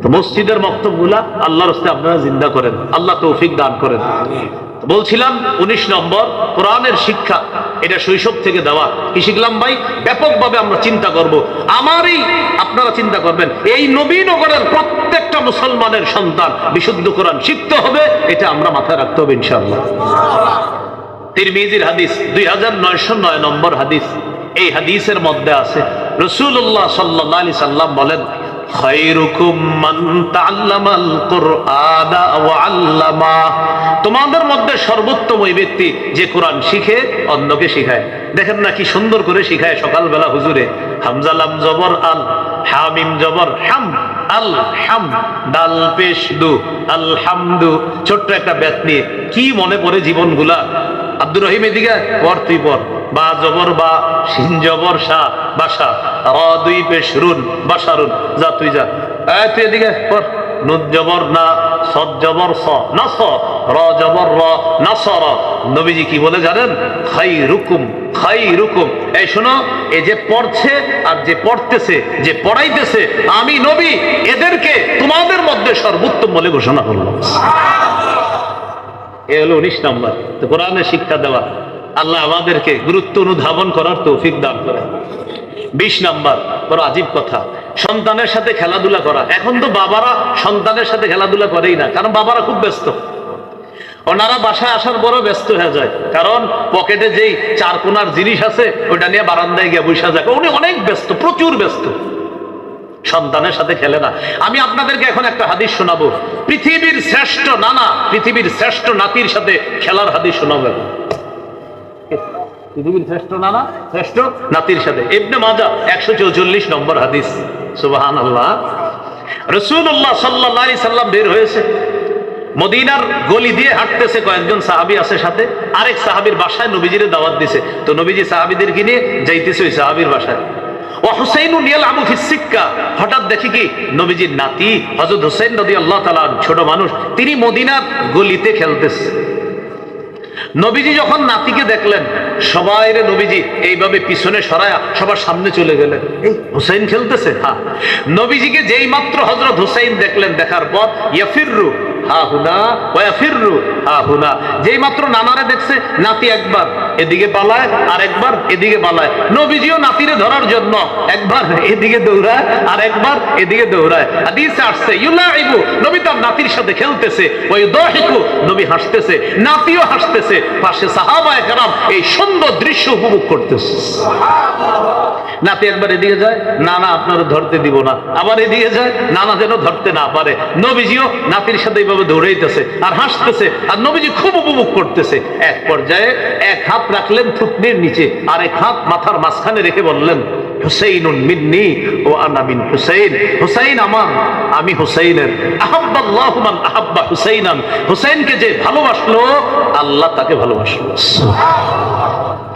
A: তো মসজিদের বক্তব্যগুলা আল্লাহর রাস্তে আপনারা জিন্দা করেন, আল্লাহ তৌফিক দান করেন। বলছিলাম 19 নম্বর কোরআনের শিক্ষা, এটা শৈশব থেকে দেওয়া। কি শিখলাম ভাই? ব্যাপকভাবে আমরা চিন্তা করব। আমারই আপনারা চিন্তা করবেন, এই নবীনগরের প্রত্যেকটা মুসলমানের সন্তান বিশুদ্ধ কোরআন শিখতে হবে, এটা আমরা মাথায় রাখতে হবে ইনশাআল্লাহ। তিরমিজির হাদিস 2909 নম্বর হাদিস। এই হাদিসের মধ্যে আছে রাসূলুল্লাহ সাল্লাল্লাহু আলাইহি সাল্লাম বলেন, খায়রুকুম মান তাআল্লামাল কুরআনা ওয়া আল্লামা। তোমাদের মধ্যে সর্বোত্তম ওই ব্যক্তি যে কোরআন শিখে অন্যকে শিখায়। দেখেন না কি সুন্দর করে শিখায় সকালবেলা হুজুরে। হামজা লাম জবর আল, হামিম জবর হাম, আল হাম, দাল পেশ দু, আলহামদু। ছোট্ট একটা ব্যাত নিয়ে কি মনে পড়ে জীবনগুলা। আব্দুর রহিম এদিকে পর, তুই পর। বা জবর বা, শিন জবর শাহ, বাসা, র দুই পেশ রুন, বাসারুন, যা তুই যা। তুই এদিকে পর। নুন জবর না, সদ জবর স, নাস, র জবর র, নাসর। নবীজি কি বলে জানেন? খায়রুকুম, খায়রুকুম। এই শোনো, এই যে পড়ছে আর যে পড়তেছে, যে পড়াইতেছে, আমি নবী এদেরকে তোমাদের মধ্যে সর্বোত্তম বলে ঘোষণা করলাম। এ হলো 19 নম্বর। তো কোরআনের শিক্ষা দেওয়া, আল্লাহ আমাদেরকে গুরুত্ব অনুধাবন করার তৌফিক দান করে। 20 নম্বর, বড় আজীব কথা, সন্তানের সাথে খেলাধুলা করা। এখন তো বাবারা সন্তানের সাথে খেলাধুলা করেই না, কারণ বাবারা খুব ব্যস্ত। ওনারা বাসায় আসার পরও ব্যস্ত হয়ে যায়, কারণ পকেটে যেই 4 কোনার জিনিস আছে ওইটা নিয়ে বারান্দায় গিয়ে বসে যায়। উনি অনেক ব্যস্ত, প্রচুর ব্যস্ত, সন্তানের সাথে খেলে না। আমি আপনাদেরকে এখন একটা হাদিস শোনাবো, পৃথিবীর শ্রেষ্ঠ নানা, পৃথিবীর শ্রেষ্ঠ নাতির সাথে খেলার হাদিস শোনাবো। পৃথিবীর শ্রেষ্ঠ নানা, শ্রেষ্ঠ নাতির সাথে। ইবনে মাজাহ 144 নম্বর হাদিস। সুবহানাল্লাহ। রাসূলুল্লাহ সাল্লাল্লাহু আলাইহি সাল্লাম বের হয়েছে, মদিনার গলি দিয়ে হাঁটতেছে, কয়েকজন সাহাবী আছে সাথে। আরেক সাহাবীর বাসায় নবীজির দাওয়াত দিছে, তো নবীজি সাহাবীদেরকে নিয়ে যাইতেছে ওই সাহাবীর বাসায়। ও হুসাইনুন ইয়ালআবু ফিস সিক্কা। হঠাৎ দেখি কি নবীজির নাতি হযরত হুসাইন রাদিয়াল্লাহু তাআলা, ছোট মানুষ, তিনি মদিনার গলিতে খেলতেছে। নবীজি যখন নাতিকে দেখলেন, সবাই রে নবীজি এইভাবে পিছনে সরায়া সবার সামনে চলে গেলেন। এই হুসাইন খেলতেছে। হ্যাঁ। নবীজিকে যেই মাত্র হযরত হুসাইন দেখলেন, দেখার পর ইয়াফিররু হা হুনা ওয়া ইয়াফিররু হা হুনা, যেই মাত্র নানারে দেখছে, নাতি একবার এদিকে পালায় আর একবার এদিকে পালায়। নবীজিও নাতিরে ধরার জন্য একবার এদিকে দৌড়ায় আর একবার এদিকে দৌড়ায়। হাদিসে আসছে ইউলাইবু, নবী তার নাতির সাথে খেলতেছে, ওয়া ইউদাহিকু, নবী হাসতেছে, নাতিও হাসতেছে। পাশে সাহাবায়ে কেরাম এই সুন্দর দৃশ্য উপভোগ করতেছে। নাতি একবার এদিকে যায়, নানা আপনারা ধরতে দিব না, আবার এদিকে যায়, নানা যেন ধরতে না পারে। নবীজিও নাতির সাথে এইভাবে দৌড়াইতেছে আর হাসতেছে, আর নবীজি খুব উপভোগ করতেছে। এক পর্যায়ে এক হাত রাখলেন থুতনির নিচে, আর এক হাত মাথার মাঝখানে রেখে বললেন, হুসাইনুন মিন্নি ও আনা মিন হুসাইন। হুসাইন আমার, আমি হুসাইনের। আহাব্বাল্লাহু মান আহাব্বা হুসাইনান। হুসাইনকে যে ভালোবাসলো, আল্লাহ তাকে ভালোবাসলো।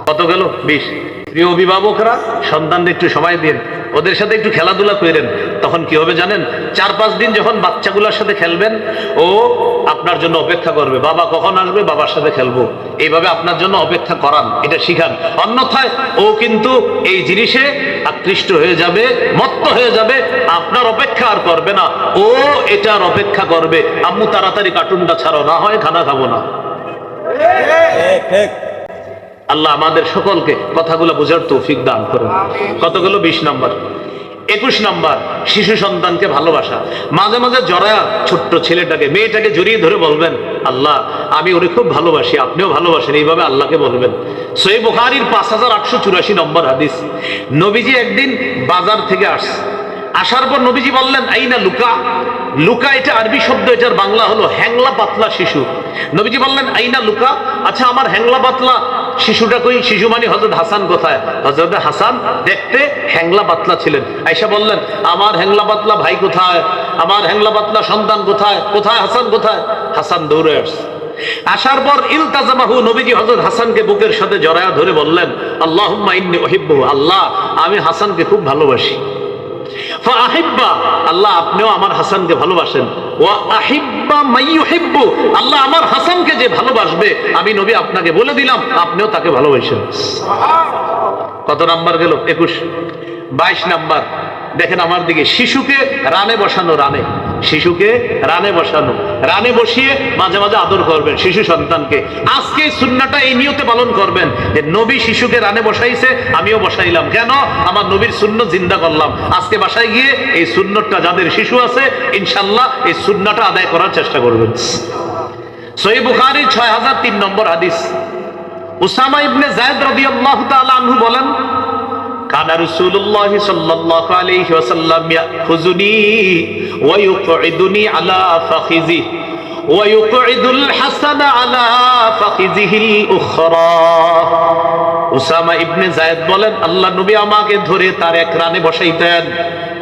A: কত গেল? 20। প্রিয় অভিভাবকরা, সন্তানদের একটু সময় দিন, ওদের সাথে একটু খেলাধুলা করেন। তখন কি হবে জানেন? 4-5 দিন যখন বাচ্চাগুলোর সাথে খেলবেন, ও আপনার জন্য অপেক্ষা করবে, বাবা কখন আসবে, বাবার সাথে খেলবো। এইভাবে আপনার জন্য অপেক্ষা করান, এটা শিখান। অন্যথায় ও কিন্তু এই জিনিসে আকৃষ্ট হয়ে যাবে, মত্ত হয়ে যাবে, আপনার অপেক্ষা আর করবে না, ও এটার অপেক্ষা করবে। আম্মু তাড়াতাড়ি কার্টুনটা ছাড়ো, না হয় খানা খাবো না। আল্লাহ আমাদের সকলকে কথাগুলো বোঝার তৌফিক দান করেন। কতগুলো? 20 নম্বর। 21 নম্বর, শিশু সন্তানকে ভালোবাসা। মাঝে মাঝে জড়ায়া ছোট্ট ছেলেটাকে মেয়েটাকে জড়িয়ে ধরে বলবেন, আল্লাহ আমি ওরে খুব ভালোবাসি, আপনিও ভালোবাসেন, এইভাবে আল্লাহকে বলবেন। সহিহ বুখারীর 5884 নম্বর হাদিস। নবীজি একদিন বাজার থেকে আসার পর নবীজি বললেন, আইনা লুকা। লুকা এটা আরবি শব্দ, এটার বাংলা হলো হ্যাংলা পাতলা শিশু। নবীজি বললেন, আইনা লুকা, আচ্ছা আমার হ্যাংলা পাতলা শিশুটা কই? শিশু মানে হযরত হাসান কোথায়? হযরত হাসান দেখতে হ্যাংলা পাতলা ছিলেন। আয়েশা বললেন, আমার হ্যাংলা পাতলা ভাই কোথায়? আমার হ্যাংলা পাতলা সন্তান কোথায়? কোথায় হাসান কোথায়? হাসান দৌড়ে আসছে। আসার পর ইলতাজামাহু, নবীজি হযরত হাসানকে বুকের সাথে জড়ায়া ধরে বললেন, আল্লাহুম্মা ইন্নী উহিব্বুহু, আল্লাহ আমি হাসানকে খুব ভালোবাসি। ফাআহিব্বা, আল্লাহ আপনিও আমার হাসানকে ভালোবাসেন। ওয়া আহিব্বা মাইয়ুহিব্বু, আল্লাহ আমার হাসানকে যে ভালোবাসবে আমি নবী আপনাকে বলে দিলাম আপনিও তাকে ভালোবাসেন। কত নাম্বার গেল? 21। 22 নাম্বার, দেখেন আমার দিকে, শিশুকে রানে বসানো। রানে, শিশুকে রানে বসানো। রানে বসিয়ে মাঝে মাঝে আদর করবেন শিশু সন্তানকে। আজকে সুন্নাহটা এই নিয়তে পালন করবেন যে নবী শিশুকে রানে বসাইছে, আমিও বসাইলাম। কেন? আমার নবীর সুন্নাহ জিন্দা করলাম। আজকে বাসায় গিয়ে এই সুন্নাহটা, যাদের শিশু আছে ইনশাআল্লাহ এই সুন্নাহটা আদায় করার চেষ্টা করবেন। সহিহ বুখারী 6003 নম্বর হাদিস। উসামা ইবনে যায়েদ রাদিয়াল্লাহু তাআলা আনহু বলেন, কানা রাসূলুল্লাহ সাল্লাল্লাহু আলাইহি ওয়াসাল্লাম ইয়াখুযুনি ওয়া ইউকঈদুনি আলা ফাখিজি ওয়া ইউকঈদুল হাসান আলা ফাখিজিহিল উখরা। উসামা ইবনে যায়েদ বলেন, আল্লাহ নবী আমাকে ধরে তার এক রানে বসাইতেন,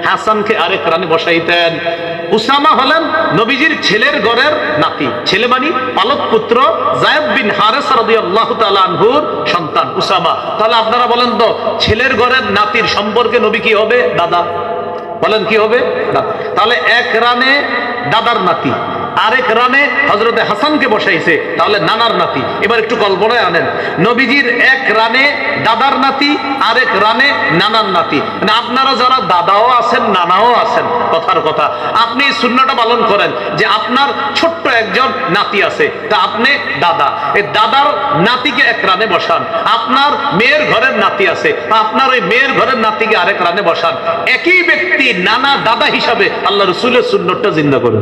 A: হাসানকে আরেক রানে বসাইতেন। উসামা হলেন নবীজির ছেলের ঘরের নাতি, ছেলে মানে পালক পুত্র যায়েদ বিন হারেস রাদিয়াল্লাহু তাআলা আনহুর সন্তান উসামা। তাহলে আপনারা বলেন তো, ছেলের ঘরের নাতির সম্পর্কে নবী কি হবে? দাদা। বলেন কি হবে? দাদা। তাহলে এক রানে দাদার নাতি, আরেক রানে হযরতে হাসানকে বসাইছে, তাহলে নানার নাতি। এবার একটু কল্পনায় আনেন, নবীজির এক রানে দাদার নাতি, আরেক রানে নানার নাতি। মানে আপনারা যারা দাদাও আছেন নানাও আছেন, কথার কথা, আপনি এই সুন্নাহটা পালন করেন যে আপনার ছোট্ট একজন নাতি আছে, তা আপনি দাদা, এই দাদার নাতিকে এক রানে বসান। আপনার মেয়ের ঘরের নাতি আছে, আপনার ওই মেয়ের ঘরের নাতিকে আরেক রানে বসান। একই ব্যক্তি নানা দাদা হিসাবে আল্লাহ রাসূলের সুন্নাহটা জিন্দা করেন।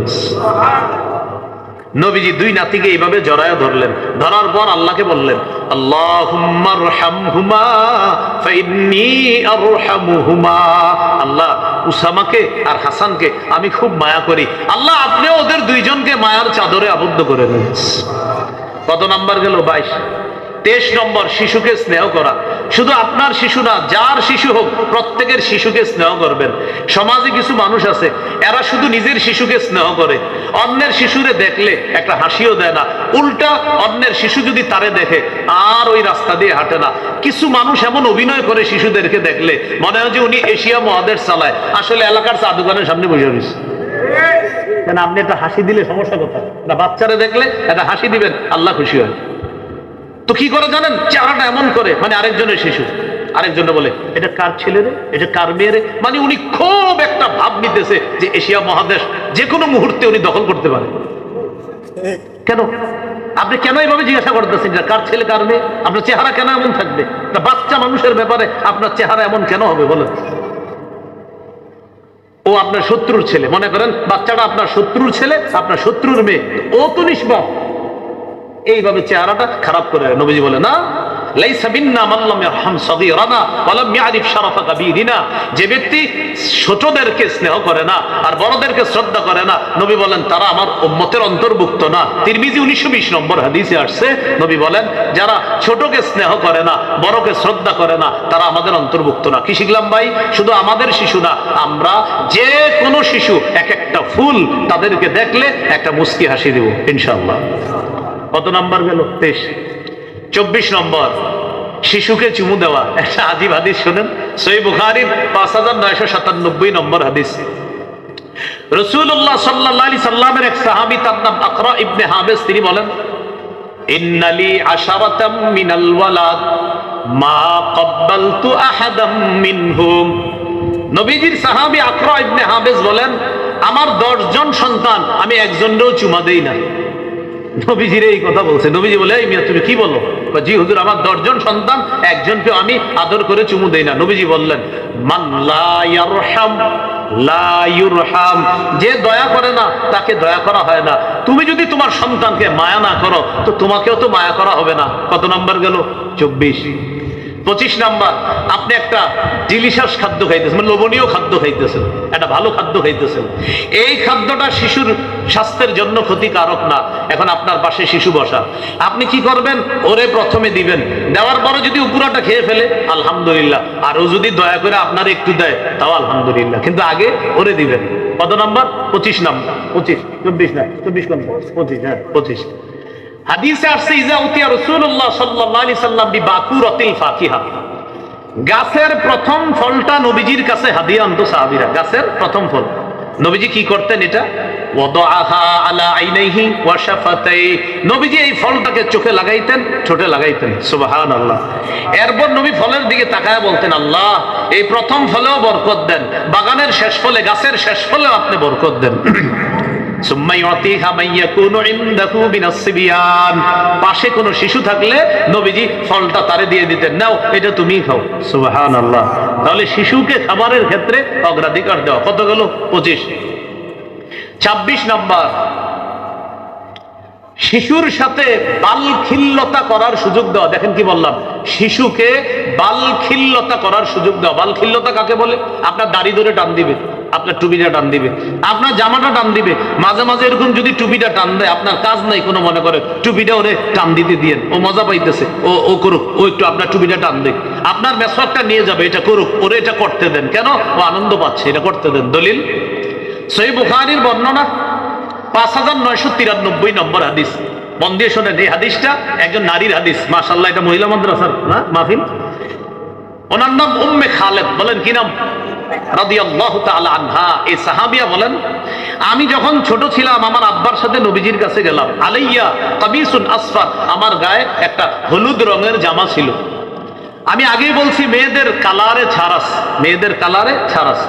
A: নবীজি দুই নাতিকে এইভাবে জড়ায়া ধরলেন। ধরার পর আল্লাহকে বললেন, আল্লাহুম্মা আরহামহুমা ফাইন্নী আরহামুহুমা। আল্লাহ উসামাকে আর হাসানকে আমি খুব মায়া করি, আল্লাহ আপনিও ওদের দুইজনকে মায়ার চাদরে আবদ্ধ করে নেন। কত নাম্বার গেল? 22। 23 নম্বর, শিশুকে স্নেহ করা। শুধু আপনার শিশু না, যার শিশু হোক প্রত্যেকের শিশুকে স্নেহ করবেন। সমাজে কিছু মানুষ আছে, এরা শুধু নিজের শিশুকে স্নেহ করে, অন্যের শিশুরে দেখলে একটা হাসিও দেয় না, উল্টা অন্যের শিশু যদি তারে দেখে আর ওই রাস্তা দিয়ে হাঁটে না। কিছু মানুষ এমন অভিনয় করে শিশুদেরকে দেখলে মনে হয় যে উনি এশিয়া মহাদেশ চালায়, আসলে এলাকার চা দোকানের সামনে বসে রয়েছে। কেন? আপনি একটা হাসি দিলে সমস্যা কোথায়? না, বাচ্চারা দেখলে একটা হাসি দিবেন, আল্লাহ খুশি হয়। তো কি করে জানেন? চেহারাটা এমন করে, মানে আরেকজনের শিশু আরেকজনে বলে এটা কার ছেলে রে, এটা কার মেয়ে রে, মানে উনি খুব একটা ভাব নিতেছে যে এশিয়া মহাদেশ যে কোনো মুহূর্তে উনি দখল করতে পারে। কেন? আপনি কেন এইভাবে জিজ্ঞাসা করতেছেন যে কার ছেলে কার মেয়ে? আপনার চেহারা কেন এমন থাকবে? বাচ্চা মানুষের ব্যাপারে আপনার চেহারা এমন কেন হবে বলেন? ও আপনার শত্রুর ছেলে, মনে করেন বাচ্চাটা আপনার শত্রুর ছেলে, আপনার শত্রুর মেয়ে, ও তো নিষ্পাপ। এইভাবে চেহারাটা খারাপ করে নবীজি বলে না, লাইসা মিন্না মান লাম ইয়ারহাম সাগীরানা ওয়া লাম ইয়ারিফ শারাফা কাবীরিনা। যে ব্যক্তি ছোটদেরকে স্নেহ করে না আর বড়দেরকে শ্রদ্ধা করে না, নবী বলেন তারা আমার উম্মতের অন্তর্ভুক্ত না। তিরমিজি 1920 নম্বর হাদিসে আসছে, নবী বলেন যারা ছোটকে স্নেহ করে না, বড়কে শ্রদ্ধা করে না, তারা আমাদের অন্তর্ভুক্ত না। কি শিখলাম ভাই? শুধু আমাদের শিশু না, আমরা যে কোনো শিশু, এক একটা ফুল, তাদেরকে দেখলে একটা মুস্কি হাসি দেব ইনশাআল্লাহ। কত নাম্বার গেল? 23। 24 নম্বর, শিশুকে চুমু দেওয়া। একটা আজীব হাদিস শুনেন, সহিহ বুখারীর 5997 নম্বর হাদিস। রাসূলুল্লাহ সাল্লাল্লাহু আলাইহি সাল্লামের এক সাহাবী, তার নাম আকরা ইবনে হাবিস, তিনি বলেন, ইন্নালি আশারাতাম মিনাল ওয়ালাদ মা ক্বাব্বালতু আহাদাম মিনহুম। নবীজির সাহাবী আকরা ইবনে হাবিস বলেন, আমার 10 জন সন্তান, আমি একজনেরও চুমা দেই না। নবীজির এই কথা বলছে। নবীজি বলে, এই মিয়া তুমি কি বলো? জি হুজুর, আমার 10 জন সন্তান, একজনকে আমি আদর করে চুমু দেই না। নবীজি বললেন, মান লা ইয়ারহাম লা ইউরহাম, যে দয়া করে না তাকে দয়া করা হয় না। তুমি যদি তোমার সন্তানকে মায়া না করো তো তোমাকেও তো মায়া করা হবে না। কত নাম্বার গেল? 24। 25 নাম্বার, আপনি একটা ডিলিশিয়াস খাদ্য খাইতেছেন, মানে লোভনীয় খাদ্য খাইতেছেন, একটা ভালো খাদ্য খাইতেছেন। এই খাদ্যটা শিশুর স্বাস্থ্যের জন্য ক্ষতিকারক না। এখন আপনার পাশে শিশু বসা, আপনি কি করবেন? ওরে প্রথমে দিবেন, দেওয়ার পরে যদি উপরাটা খেয়ে ফেলে আলহামদুলিল্লাহ, আর ও যদি দয়া করে আপনার একটু দেয় তাও আলহামদুলিল্লাহ, কিন্তু আগে ওরে দিবেন। কত নাম্বার? 25 নাম্বার। 25, 24 না, 24 কোন? 25, হ্যাঁ 25। হাদিসে আসছে, ইজা উতিয়া রাসূলুল্লাহ সাল্লাল্লাহু আলাইহি সাল্লাম বিবাকুরাতিল ফাকিহা, গাছের প্রথম ফলটা নবীজির কাছে হাদিয়া আনতো সাহাবীরা। গাছের প্রথম ফল নবীজি কি করতেন? এটা ওয়াদাআহা আলা আইনাইহি ওয়া শাফাতাই, নবীজি এই ফলটাকে চোখে লাগাইতেন, ঠোঁটে লাগাইতেন। সুবহানাল্লাহ। এরপর নবী ফলের দিকে তাকায় বলতেন, আল্লাহ এই প্রথম ফলেও বরকত দেন, বাগানের শেষ ফলে, গাছের শেষ ফলেও আপনি বরকত দেন। পাশে কোন শিশু থাকলে নবীজি ফলটা তারে দিয়ে দিতেন, নাও এটা তুমি খাও। সুবহানাল্লাহ। তাহলে শিশুকে খাবারের ক্ষেত্রে অগ্রাধিকার দেওয়া। কত গেল? 25। 26 নাম্বার, শিশুর সাথে বালখিল্যতা করার সুযোগ দেওয়া। দেখেন কি বললাম, শিশুকে বালখিল্যতা করার সুযোগ দেওয়া। বালখিল্যতা কাকে বলে? আপনার দাড়ি ধরে টান দিবে, আপনার টুপিটা টান দিবে, আপনার জামাটা টান দিবে। মাঝে মাঝে এরকম যদি টুপিটা টান দেয়, আপনার কাজ নাই কোনো, মনে করে টুপিটা ওরে টান দিতে দিয়েন, ও মজা পাইতেছে, ও করুক, ও একটু আপনার টুপিটা টান দেখ। আপনার মেসওয়াকটা নিয়ে যাবে, এটা করুক, ওরে এটা করতে দেন। কেন? ও আনন্দ পাচ্ছে, এটা করতে দেন। দলিল সহিহ বুখারীর বর্ণনা 5993 নম্বর হাদিস। মন দিয়ে শোনেন, এই হাদিসটা একজন নারীর হাদিস। মাশাআল্লাহ, এটা মহিলা মাদ্রাসার না মাহফিল। ওনার নাম উম্মে খালেদ। বলেন কি নাম? রাদিয়াল্লাহু তাআলা আনহা। এই সাহাবিয়া বলেন, আমি যখন ছোট ছিলাম আমার আব্বার সাথে নবীজির কাছে গেলাম। আলাইয়া কামিসুন আসফার, আমার গায়ে একটা হলুদ রঙের জামা ছিল। আমি আগেই বলছি মেয়েদের কালারে ছাড়াস, মেয়েদের কালারে ছাড়াস।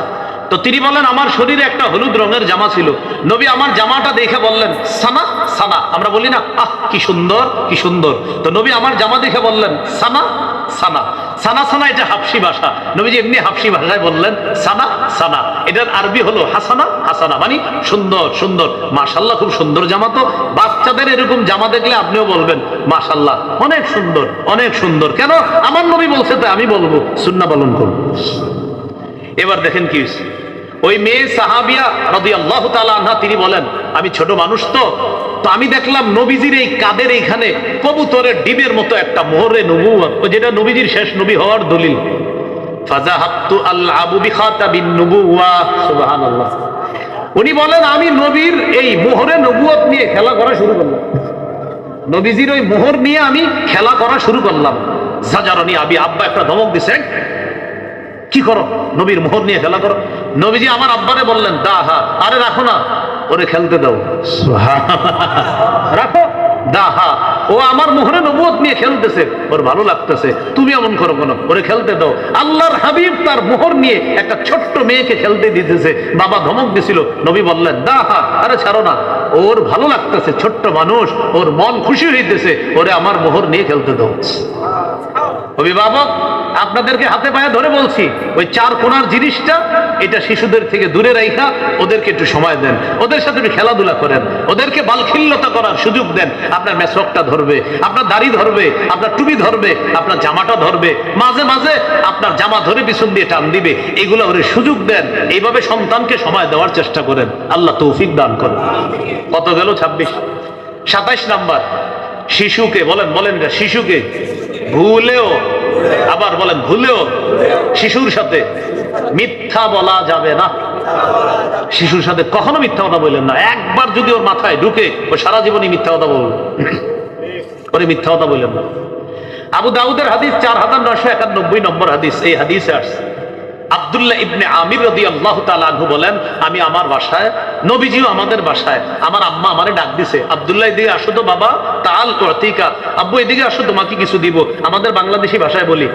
A: তো তিনি বলেন আমার শরীরে একটা হলুদ রঙের জামা ছিল। নবী আমার জামাটা দেখে বললেন, সানা সানা। আমরা বলি না, আহ কি সুন্দর কি সুন্দর। তো নবী আমার জামা দেখে বললেন, সানা সানা। সানা সানা এটা হাবশি ভাষা। নবীজি এমনি হাবশি ভাষায় বললেন সানা সানা। এটার আরবি হলো হাসানা হাসানা, মানে সুন্দর সুন্দর। মাশাআল্লাহ, খুব সুন্দর জামা। তো বাচ্চাদের এরকম জামা দেখলে আপনিও বলবেন মাশাআল্লাহ, অনেক সুন্দর অনেক সুন্দর। কেন? আমার নবী বলছে, তো আমি বলবো, সুন্নাহ পালন করব। এবার দেখেন কি হয়েছে। ওই মেয়ে সাহাবিয়া রাদিয়াল্লাহু তাআলা আনহা, তিনি বলেন আমি ছোট মানুষ, তো আমি দেখলাম নবীজির এই কাদের এইখানে কবুতরের ডিমের মতো একটা মোহরে নবুয়ত, যেটা নবীজির শেষ নবী হওয়ার দলিল। ফাযাহাবতু আলআবু বিখাতাবিন নবুওয়া। সুবহানাল্লাহ। উনি বলেন আমি নবীর এই মোহরে নবুয়ত নিয়ে খেলা করা শুরু করলাম। নবীজির ওই মোহর নিয়ে আমি খেলা করা শুরু করলাম। জাজারানি আবি, আব্বা একটা ধমক দিছে, কি করো? নবীর মোহর নিয়ে খেলা করো। নবীজি আমার আব্বারে বললেন, দাহা, আরে রাখো না, ওরে খেলতে দাও। রাখো, দাহা, ও আমার মোহরে নবুয়ত নিয়ে খেলতেছে, ওর ভালো লাগতেছে, তুমি এমন করো কেন? ওরে খেলতে দাও। আল্লাহর হাবিব তার মোহর নিয়ে একটা ছোট্ট মেয়েকে খেলতে দিতেছে। বাবা ধমক দিছিল, নবী বললেন, দাহা, আরে ছাড়ো না, ওর ভালো লাগতেছে, ছোট্ট মানুষ, ওর মন খুশি হইতেছে, ওরে আমার মোহর নিয়ে খেলতে দাও। অভিভাবক, আপনাদেরকে হাতে পায়ে ধরে বলছি, ওই চার কোণার জিনিসটা এটা শিশুদের থেকে দূরে রাখা, ওদেরকে একটু সময় দেন, ওদের সাথে একটু খেলাধুলা করেন, ওদেরকে বালখিল্যতা করার সুযোগ দেন। আপনার মেসওয়াকটা ধরবে, আপনার দাড়ি ধরবে, আপনার টুপি ধরবে, আপনার জামাটা ধরবে, মাঝে মাঝে আপনার জামা ধরে পিছন দিয়ে টান দিবে। এগুলো ওরে সুযোগ দেন। এইভাবে সন্তানকে সময় দেওয়ার চেষ্টা করেন। আল্লাহ তৌফিক দান করেন। কত গেল? 26। 27 নাম্বার, শিশুকে বলেন, বলেন শিশুকে ভুলেও, আবার বলেন ভুলেও, শিশুর সাথে মিথ্যা বলা যাবে না। শিশুর সাথে কখনো মিথ্যা কথা বললেন না। একবার যদি ওর মাথায় ঢুকে, ও সারা জীবনই মিথ্যা কথা বলবে, ওরে মিথ্যা কথা বললেন না। আবু দাউদের হাদিস 4991 নম্বর হাদিস। এই হাদিসে আসছে আব্দুল্লাহ ইবনে আমির রাদিয়াল্লাহু তাআলা আনহু বলেন, আমি আমার বাসায়, নবীজিও আমাদের বাসায়, আমার আম্মা আমারে ডাক দিছে, আব্দুল্লাহ এদিকে আসো তো বাবা, তাআল তুতিকা, আব্বু এদিকে আসো তোমাকে কিছু দিব। আমাদের বাংলাদেশি ভাষায় বলি,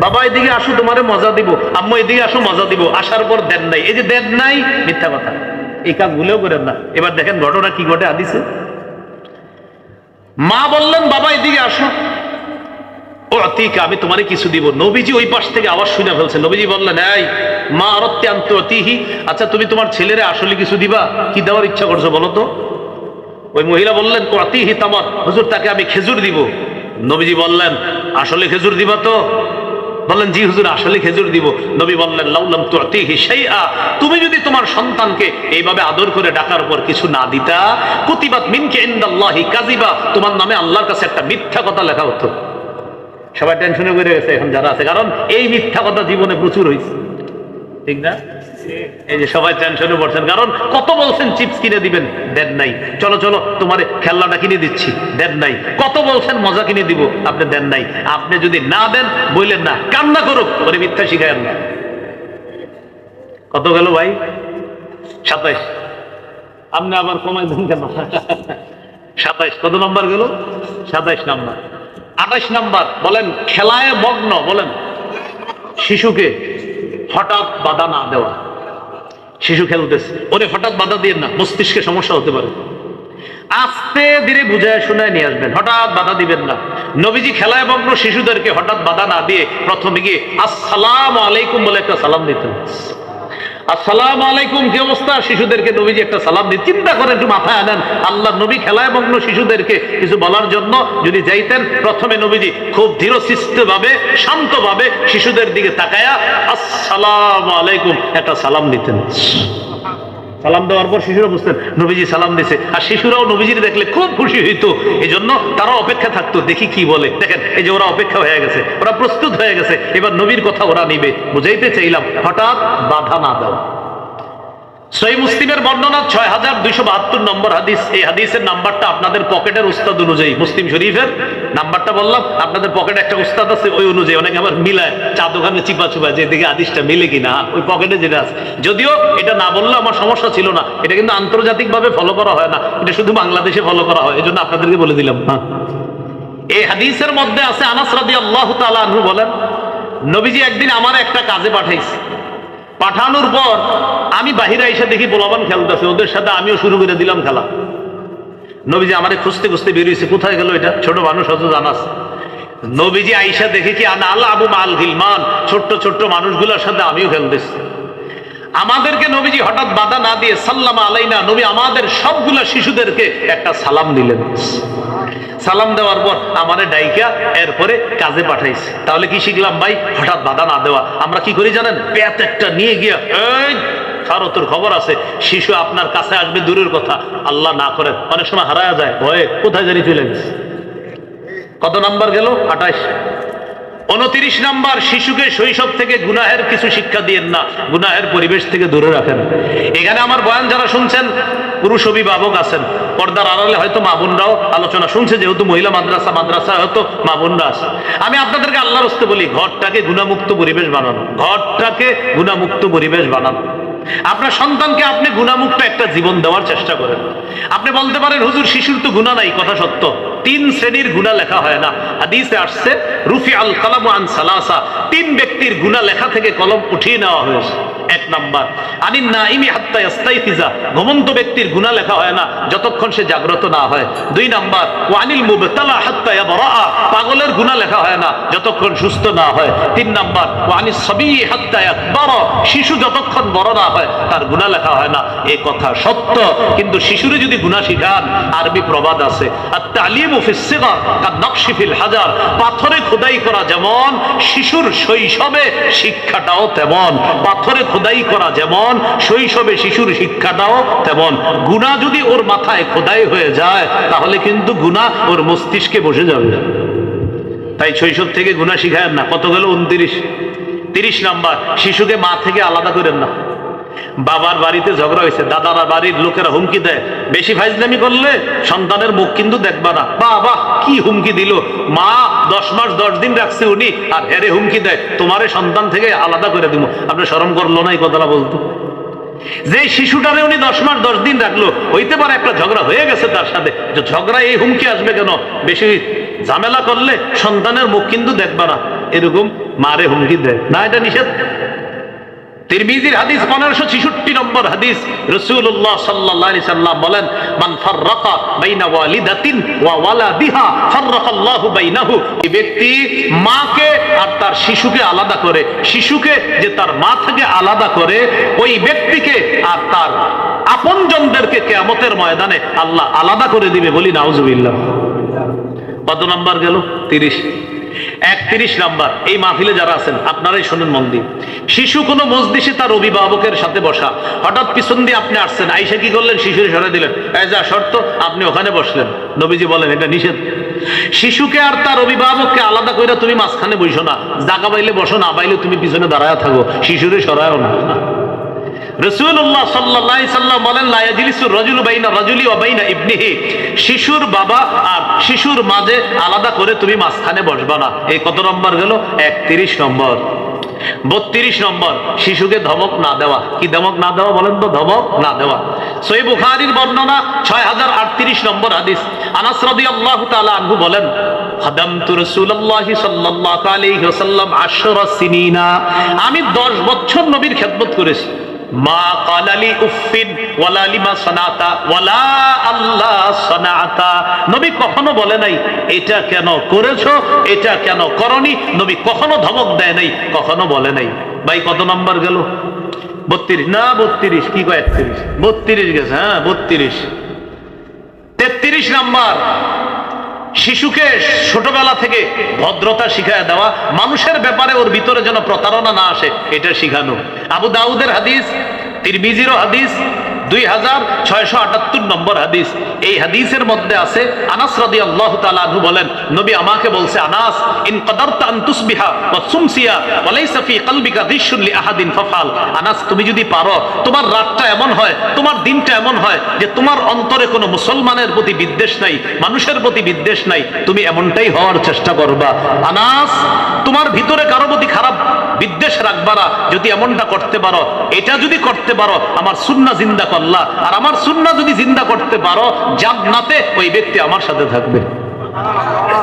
A: বাবা এদিকে আসো তোমারে মজা দিব, আম্মু এদিকে আসো মজা দিব। আসার পর দেন নাই। এই যে দেন নাই, মিথ্যা কথা, এই কাজ ভুলেও করেন না। এবার দেখেন ঘটনা কি ঘটে হাদিসে। মা বললেন, বাবা এদিকে আসো। উতিকা, আমি তোমারে কিছু দিব। নবীজি ওই পাশ থেকে আওয়াজ শুনে ফেলছে। নবীজি বললেন, এই মা আরাদতি আন তুতিহি, আচ্ছা তুমি তোমার ছেলেরে আসলে কিছু দিবা? কি দেওয়ার ইচ্ছা করছো বলো তো? ওই মহিলা বললেন, উতিহি তামার, হুজুর তাকে আমি খেজুর দিব। নবীজি বললেন, আসলে খেজুর দিবা তো? বললেন, জি হুজুর আসলে খেজুর দিব। নবী বললেন, লাউলাম তুতিহি শাইআ, তুমি যদি তোমার সন্তানকে এইভাবে আদর করে ডাকার পর কিছু না দিতা, কুতিবাত মিনকা ইনদাল্লাহি কাযিবা, তোমার নামে আল্লাহর কাছে একটা মিথ্যা কথা লেখা হতো। সবাই টেনশনে করে গেছে এখন যারা আছে, কারণ এই মিথ্যা কথা জীবনে প্রচুর হয়েছে, ঠিক না? এই যে সবাই টেনশনে পড়ছেন, কারণ কত বলছেন চিপস কিনে দিবেন, দেন নাই। চলো চলো তোমার খেলনাটা কিনে দিচ্ছি, দেন নাই। কত বলছেন মজা কিনে দিব, আপনি দেন নাই। আপনি যদি না দেন বললেন না, কান্না করুক, ওরে মিথ্যা শিখায়েন না। কত গেল ভাই? 27। আপনি আবার কমাই দেন কেন? 27 কত নাম্বার গেল? 27 নাম্বার। 28 নাম্বার বলেন, খেলায় মগ্ন, বলেন শিশুকে হঠাৎ বাধা না দেওয়া। শিশু খেলতেছে, ওরে হঠাৎ বাধা দিয়ে না, মস্তিষ্কে সমস্যা হতে পারে। আস্তে ধীরে বুঝায় শোনায় নিয়ে আসবেন, হঠাৎ বাধা দিবেন না। নবীজি খেলায় মগ্ন শিশুদেরকে হঠাৎ বাধা না দিয়ে প্রথমে গিয়ে আসসালামু আলাইকুম বলে একটা সালাম দিতেন। আসসালামু আলাইকুম, কি অবস্থা? শিশুদেরকে নবীজি একটা সালাম দিয়ে, চিন্তা করে একটু মাথায় আনেন, আল্লাহ নবী খেলায় মগ্ন শিশুদেরকে কিছু বলার জন্য যদি যাইতেন, প্রথমে নবীজি খুব ধীরস্থির ভাবে, শান্ত ভাবে শিশুদের দিকে তাকায়া আসসালামু আলাইকুম একটা সালাম দিতেন। সালাম দেওয়ার পর শিশুরা বুঝতেন নবীজি সালাম দিছে, আর শিশুরাও নবীজির দেখলে খুব খুশি হইতো। এই জন্য তারা অপেক্ষা থাকতো, দেখি কি বলে। দেখেন এই যে ওরা অপেক্ষা হয়ে গেছে, ওরা প্রস্তুত হয়ে গেছে, এবার নবীর কথা ওরা নিবে। বুঝাইতে চাইলাম হঠাৎ বাধা না দাও। সহিহ মুসলিমের বর্ণনা 6272 নম্বর হাদিস। এই হাদিসের নাম্বারটা আপনাদের পকেটের উস্তাদ অনুযায়ী, মুসলিম শরীফের নাম্বারটা বললাম, আপনাদের পকেটে একটা উস্তাদ আছে ওই অনুযায়ী। অনেকে আবার মিলায়, চা দোকানে চিপা চুপায়, যে দেখে হাদিসটা মিলে কিনা, ওই পকেটে যেটা আছে। যদিও এটা না বললে আমার সমস্যা ছিল না, এটা কিন্তু আন্তর্জাতিক ভাবে ফলো করা হয় না, এটা শুধু বাংলাদেশে ফলো করা হয়, এই জন্য আপনাদেরকে বলে দিলাম। এই হাদিসের মধ্যে আছে, আনাস রাদিয়াল্লাহু তাআলা আনহু বলেন, নবীজি একদিন আমার একটা কাজে পাঠাইছে। পাঠানোর পর আমি বাহিরে এসে দেখি পোলাপান খেলতেছে, ওদের সাথে আমিও শুরু করে দিলাম খেলা। নবীজি আমারে খুঁজতে খুঁজতে বেরিয়েছে, কোথায় গেল এটা? ছোট মানুষ হয়তো জানাস। নবীজি আইসা দেখে কি আনা আল্লাহ আবু মাল গিলমান, ছোট্ট ছোট্ট মানুষগুলোর সাথে আমিও খেলতেছি। আমাদেরকে নবীজি হঠাৎ বাধা না দিয়ে সাল্লাম আলাইনা, নবী আমাদের সবগুলা শিশুদেরকে একটা সালাম দিলেন। সালাম দেওয়ার পর আমারে ডাইকা এরপরে কাজে পাঠাইছে। তাহলে কি শিখলাম ভাই? হঠাৎ বাধা না দেওয়া। আমরা কি করি জানেন? পেট একটা নিয়ে গিয়া, এই কারো তোর খবর আছে, শিশু আপনার কাছে আসবে দূরের কথা, আল্লাহ না করেন অনেক সময় হারায়া যায়, ভয়ে কোথায় জানি চলে গেছে। কত নাম্বার গেল? 28। 29 নাম্বার, শিশুকে শৈশব থেকে গুনাহের কিছু শিক্ষা দিয়েন না, গুনাহের পরিবেশ থেকে দূরে রাখেন। এখানে আমার বয়ান যারা শুনছেন, পুরুষ অভিভাবক আছেন, পর্দার আড়ালে হয়তো মা বোনরাও আলোচনা শুনছে, যেহেতু মহিলা মাদ্রাসা হয়তো মা বোনরা আছে। আমি আপনাদেরকে আল্লাহর হস্তে বলি, ঘরটাকে গুনামুক্ত পরিবেশ বানানো, ঘরটাকে গুনামুক্ত পরিবেশ বানানো। আপনার সন্তানকে আপনি গুনামুক্ত একটা জীবন দেওয়ার চেষ্টা করেন। আপনি বলতে পারেন হুজুর শিশুর তো গুনাহ নাই, কথা সত্য। 3 শ্রেণীর গুনাহ লেখা হয় না। হাদিসে আসছে রুফি আল কালামু আন সালাসা, 3 ব্যক্তির গুনাহ লেখা থেকে কলম উঠিয়ে নেওয়া হয়েছে। 1 নাম্বার আনিন নাইমি হাত্তা ইস্তাইফিজা, ঘুমন্ত ব্যক্তির গুনাহ লেখা হয় না যতক্ষণ সে জাগ্রত না হয়। 2 নাম্বার ওয়ানিল মুবতালা হাত্তা ইয়াবরা, পাগলের গুনাহ লেখা হয় না যতক্ষণ সুস্থ না হয়। 3 নাম্বার ওয়ানিস সাবী হাত্তা ইয়াকবারা, শিশু যতক্ষণ বড় না হয় তার গুনাহ লেখা হয় না। এই কথা সত্য, কিন্তু শিশুরে যদি গুনাহ শিখান, আরবি প্রবাদ আছে আত-তালিমু ফিস সিগর কান-নকশি ফিল হাজার, পাথরে খোদাই করা যেমন, শিশুর শৈশবে শিক্ষাটাও তেমন। পাথরে খোদাই করা যেমন, শৈশবে শিশুর শিক্ষাটাও তেমন। গুনাহ যদি ওর মাথায় খোদাই হয়ে যায়, তাহলে কিন্তু গুনাহ ওর মস্তিষ্কে বসে যাবে। তাই শৈশব থেকে গুনাহ শিখায়েন না। কত গেল? 29। 30 নাম্বার, শিশুকে মা থেকে আলাদা করেন না। বাবার বাড়িতে ঝগড়া হয়েছে, দাদার বাড়ির লোকেরা হুমকি দেয়, বেশি ফাইজলামি করলে সন্তানের মুখ কিন্তু দেখবা না। বাহ কি হুমকি দিল, মা 10 মাস 10 দিন রাখছে উনি, আর হেরে হুমকি দেয় তোমারে সন্তান থেকে আলাদা করে দিব। আপনি শরম করলো না এই কথাটা বলতো? যে শিশুটারে উনি 10 মাস 10 দিন রাখলো, হইতে পারে একটা ঝগড়া হয়ে গেছে তার সাথে, যে ঝগড়া এই হুমকি আসবে কেন? বেশি ঝামেলা করলে সন্তানের মুখ কিন্তু দেখবা না, এরকম মারে হুমকি দেয় না, এটা নিষেধ। তিরমিজির হাদিস 1566 নম্বর হাদিস, রাসূলুল্লাহ সাল্লাল্লাহু আলাইহি সাল্লাম বলেন, মান ফাররাকা বাইনা ওয়ালিদাতিন ওয়া ওয়ালাদিহা ফাররাকাল্লাহু বাইনাহু। এই ব্যক্তি মাকে আর তার শিশুকে আলাদা করে, শিশুকে যে তার মা থেকে আলাদা করে, ওই ব্যক্তিকে আর তার আপনজনদেরকে কিয়ামতের ময়দানে আল্লাহ আলাদা করে দিবে। বলি নাউজুবিল্লাহ। কত নাম্বার গেল? 30। 31 নাম্বার। এই মাহফিলে যারা আছেন আপনারাই শুনুন মন দিয়ে। শিশু কোনো মজলিসে তার অভিভাবকের সাথে বসা, হঠাৎ পিছন দিয়ে আপনি আসছেন, আইসা কি করলেন? শিশুরে সরাই দিলেন, এই যা শর্ত, আপনি ওখানে বসলেন। নবীজি বলেন এটা নিষেধ। শিশুকে আর তার অভিভাবককে আলাদা করে তুমি মাঝখানে বসো না, জায়গা পাইলে বসো, না পাইলে তুমি পিছনে দাঁড়ায় থাকো, শিশুরে সরায়ও না। রাসূলুল্লাহ সাল্লাল্লাহু আলাইহি সাল্লাম বলেন, লা ইয়াজলিসু রাজুলু বাইনা রাজুলি ওয়া বাইনা ইবনিহি। শিশুর বাবা আর শিশুর মাঝে আলাদা করে তুমি মাঝখানে বসবা না। এই কত নম্বর গেল? 31 নম্বর। 32 নম্বর, শিশুকে ধমক না দেওয়া। কি ধমক না দেওয়া বলেন তো? ধমক না দেওয়া। সহিহ বুখারীর বর্ণনা 6038 নম্বর হাদিস। আনাস রাদিয়াল্লাহু তাআলা আনহু বলেন, খাদামতু রাসূলুল্লাহি সাল্লাল্লাহু আলাইহি ওয়াসাল্লাম 10 সিনিনা। আমি 10 বছর নবীর খেদমত করেছি। মা ক্বালালি উফিন ওয়ালা লিমা সানাতা ওয়ালা আল্লাহ সানাতা। নবী কখনো বলে নাই এটা কেন করেছো, এটা কেন করনি। নবী কখনো ধমক দেয় নাই, কখনো বলে নাই। ভাই কত নাম্বার গেল? 32 না 32 কি কয় 31? 32 গেছে। হ্যাঁ 32। 33 নাম্বার, শিশুকে ছোটবেলা থেকে ভদ্রতা শিখায় দেওয়া, মানুষের ব্যাপারে ওর ভিতরে যেন প্রতারণা না আসে, এটা শিখানো। আবু দাউদের হাদিস, তিরমিজিরও হাদিস, 2678 নম্বর হাদিস। এই হাদিসের মধ্যে আছে, আনাস রাদিয়াল্লাহু তাআলা আনহু বলেন, নবী আমাকে বলছে, আনাস ইন কদারতা আন তুসবিহা ওয়া তুমসিয়া ওয়া লাইসা ফি কলবিকা গিশুন লি আহাদিন ফাফআল। আনাস তুমি যদি পারো, তোমার রাতটা এমন হয়, তোমার দিনটা এমন হয় যে তোমার অন্তরে কোনো মুসলমানের প্রতি বিদ্বেষ নাই, মানুষের প্রতি বিদ্বেষ নাই, তুমি এমনটাই হওয়ার চেষ্টা করবা। আনাস তোমার ভিতরে কারো প্রতি খারাপ বিদ্বেষ রাখবা না। যদি এমনটা করতে পারো, এটা যদি করতে পারো, আমার সুন্নাহ জিন্দা করলা, আর আমার সুন্নাহ যদি জিন্দা করতে পারো, জান্নাতে ওই ব্যক্তি আমার সাথে থাকবে।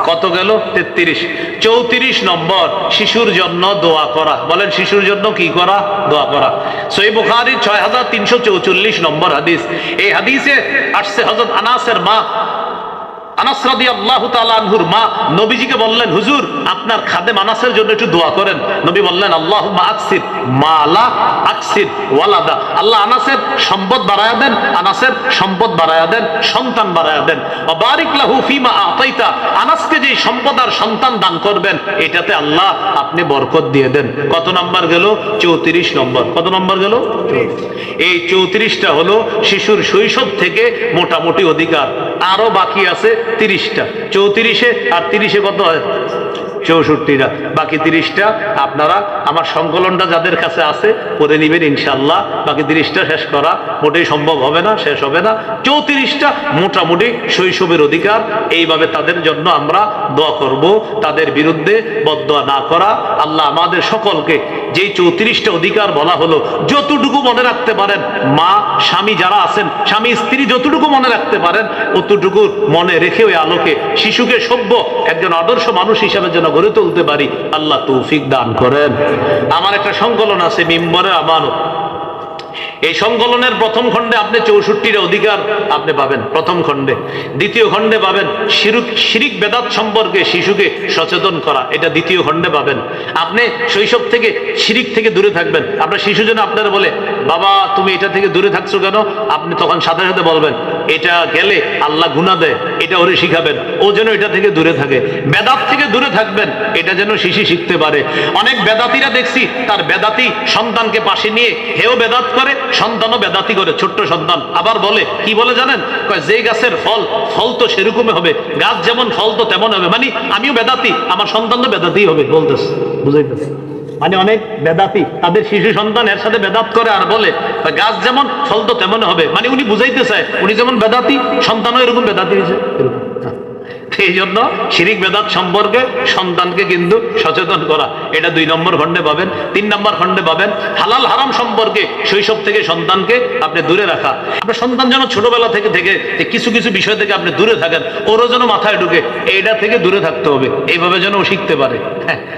A: কত গেল? 33। 34 নম্বর, শিশুর জন্য দোয়া করা। বলেন শিশুর জন্য কি করা? দোয়া করা। সহিহ বুখারী 6344 নম্বর হাদিস। এই হাদিসে আসছে হযরত আনাসের মা, আনাস রাদিয়াল্লাহু তাআলা আনহুর মা নবীজিকে বললেন, হুজুর আপনার খাদেম আনাসের জন্য একটু দোয়া করেন। নবী বললেন, আল্লাহুম্মা আকসির মালা আকসির ওয়ালাদা। আল্লাহ আনাসের সম্পদ বাড়ায়া দেন, আনাসের সম্পদ বাড়ায়া দেন, সন্তান বাড়ায়া দেন। ওয়া বারিক লাহু ফিমা আতাইতা। আনাসকে যে সম্পদ আর সন্তান দান করবেন, এটাতে আল্লাহ আপনি বরকত দিয়ে দেন। কত নাম্বার গেল? 34 নম্বর। কত নাম্বার গেল? এই 34টা হলো শিশুর শৈশব থেকে মোটামুটি অধিকার। আরো বাকি আছে 30টা। 34-এ আর 30-এ কত হয়? 64টা। বাকি 30টা আপনারা আমার সংকলনটা যাদের কাছে আছে পড়ে নিবেন ইনশাআল্লাহ। বাকি 30টা শেষ করা মোটেই সম্ভব হবে না, শেষ হবে না। 34টা মোটামুটি শৈশবের অধিকার। এইভাবে তাদের জন্য আমরা দোয়া করব, তাদের বিরুদ্ধে বদদোয়া না করা। আল্লাহ আমাদের সকলকে যেই 34টা অধিকার বলা হলো যতটুকু মনে রাখতে পারেন, মা স্বামী যারা আছেন, স্বামী স্ত্রী যতটুকু মনে রাখতে পারেন, অতটুকু মনে রেখে ওই আলোকে শিশুকে সভ্য একজন আদর্শ মানুষ হিসাবে যেন গড়ে তুলতে পারি, আল্লাহ তৌফিক দান করেন। আমার একটা সংকলন আছে, মিম্বরে আমানত। এই সংকলনের প্রথম খণ্ডে আপনি 64টা অধিকার আপনি পাবেন প্রথম খণ্ডে। দ্বিতীয় খণ্ডে পাবেন শিরিক বেদাত সম্পর্কে শিশুকে সচেতন করা, এটা দ্বিতীয় খণ্ডে পাবেন। আপনি শৈশব থেকে শিরিক থেকে দূরে থাকবেন। আপনার শিশু যেন আপনার বলে, বাবা তুমি এটা থেকে দূরে থাকছো কেন? আপনি তখন সাথে সাথে বলবেন, এটা গেলে আল্লাহ গুনাহ দেয়, এটা ওরে শিখাবেন, ও যেন এটা থেকে দূরে থাকে। বেদাত থেকে দূরে থাকবেন, এটা যেন শিশু শিখতে পারে। অনেক বেদাতিরা দেখছি তার বেদাতি সন্তানকে পাশে নিয়ে হেও বেদাত করে, সন্তানও বেদাতি করে, ছোট্ট সন্তান। আবার বলে কি বলে জানেন? যে গাছের ফল ফল তো সেরকমই হবে, গাছ যেমন ফল তো তেমন হবে। মানে আমিও বেদাতি, আমার সন্তানও বেদাতি হবে বলতেছে, বুঝাইতেছে। মানে অনেক বেদাতি তাদের শিশু সন্তান এর সাথে বেদাত করে আর বলে গাছ যেমন ফল তো তেমন হবে। মানে উনি বুঝাইতে চায় উনি যেমন বেদাতি, সন্তানও এরকম বেদাতি হয়েছে। এই জন্য শিরিক বেদাত সম্পর্কে সন্তানকে কিন্তু সচেতন করা, এটা 2 নম্বর খণ্ডে পাবেন। 3 নম্বর খণ্ডে পাবেন হালাল হারাম সম্পর্কে শৈশব থেকে সন্তানকে আপনি দূরে রাখা। আপনার সন্তান যেন ছোটবেলা থেকে কিছু কিছু বিষয় থেকে আপনি দূরে থাকেন, ওরও যেন মাথায় ঢুকে এইটা থেকে দূরে থাকতে হবে, এইভাবে যেন ও শিখতে পারে।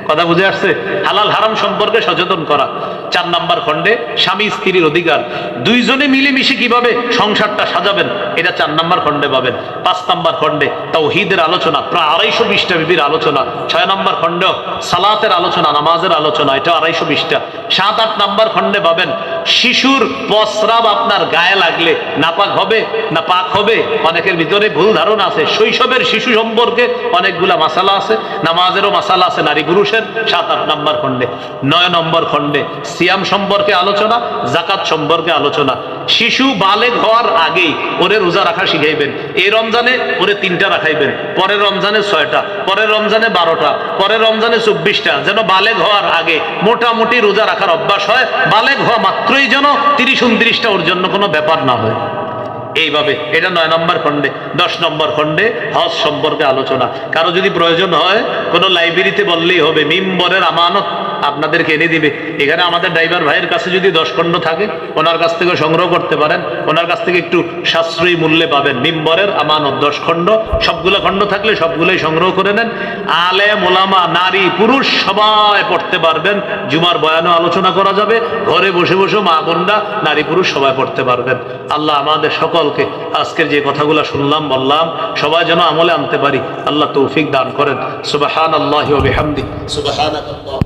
A: কথা বুঝে আসছে? হালাল হারাম সম্পর্কে সচেতন করা। 4 নম্বর খণ্ডে স্বামী স্ত্রীর অধিকার, দুইজনে মিলেমিশে কিভাবে সংসারটা সাজাবেন, এটা 4 নম্বর খণ্ডে পাবেন। 5 নম্বর খণ্ডে তাওহীদের আলোচনা, প্রায় 250 পৃষ্ঠা বিবির আলোচনা। 6 নম্বর খণ্ড সালাতের আলোচনা, নামাজের আলোচনা, এটা 250 পৃষ্ঠা। 7, 8 নম্বর খণ্ডে পাবেন শিশুর প্রস্রাব আপনার গায়ে লাগলে নাপাক হবে না পাক হবে, অনেকের ভিতরে ভুল ধারণা আছে। শৈশবের শিশু সম্পর্কে অনেকগুলা মাসালা আছে, নামাজেরও মাসালা আছে নারী পুরুষের। 7, 8 নম্বর খণ্ডে। 9 নম্বর খণ্ডে সিয়াম সম্পর্কে আলোচনা, জাকাত সম্পর্কে আলোচনা। শিশু বালেগ হওয়ার আগেই ওরে রোজা রাখা শিখাইবেন। এই রমজানে ওরে 3টা রাখাইবেন, পরের রমজানে 6টা, পরের রমজানে 12টা, পরের রমজানে 24টা, যেন বালেগ হওয়ার আগে মোটামুটি রোজা রাখার অভ্যাস হয়। বালেগ হওয়া মাত্রই যেন 30-29টা ওর জন্য কোনো ব্যাপার না হয়। এইভাবে এটা 9 নম্বর খণ্ডে। 10 নম্বর খণ্ডে হজ সম্পর্কে আলোচনা। কারো যদি প্রয়োজন হয় কোনো লাইব্রেরিতে বললেই হবে, মিম্বরের আমানত আপনাদেরকে এনে দিবে। এখানে আমাদের ড্রাইভার ভাইয়ের কাছে যদি 10 খণ্ড থাকে, ওনার কাছ থেকে সংগ্রহ করতে পারেন, ওনার কাছ থেকে একটু সাশ্রয়ী মূল্যে পাবেন। মিম্বরের আমানত 10 খণ্ড, সবগুলো খণ্ড থাকলে সবগুলোই সংগ্রহ করে নেন। আলেম ওলামা নারী পুরুষ সবাই পড়তে পারবেন। জুমার বয়ানও আলোচনা করা যাবে, ঘরে বসে বসে মা বোনরা নারী পুরুষ সবাই পড়তে পারবেন। আল্লাহ আমাদের সকলকে আজকের যে কথাগুলো শুনলাম বললাম সবাই যেন আমলে আনতে পারি, আল্লাহ তৌফিক দান করেন। সুবহানাল্লাহি ওয়া বিহামদিহি, সুবহানাল্লাহ।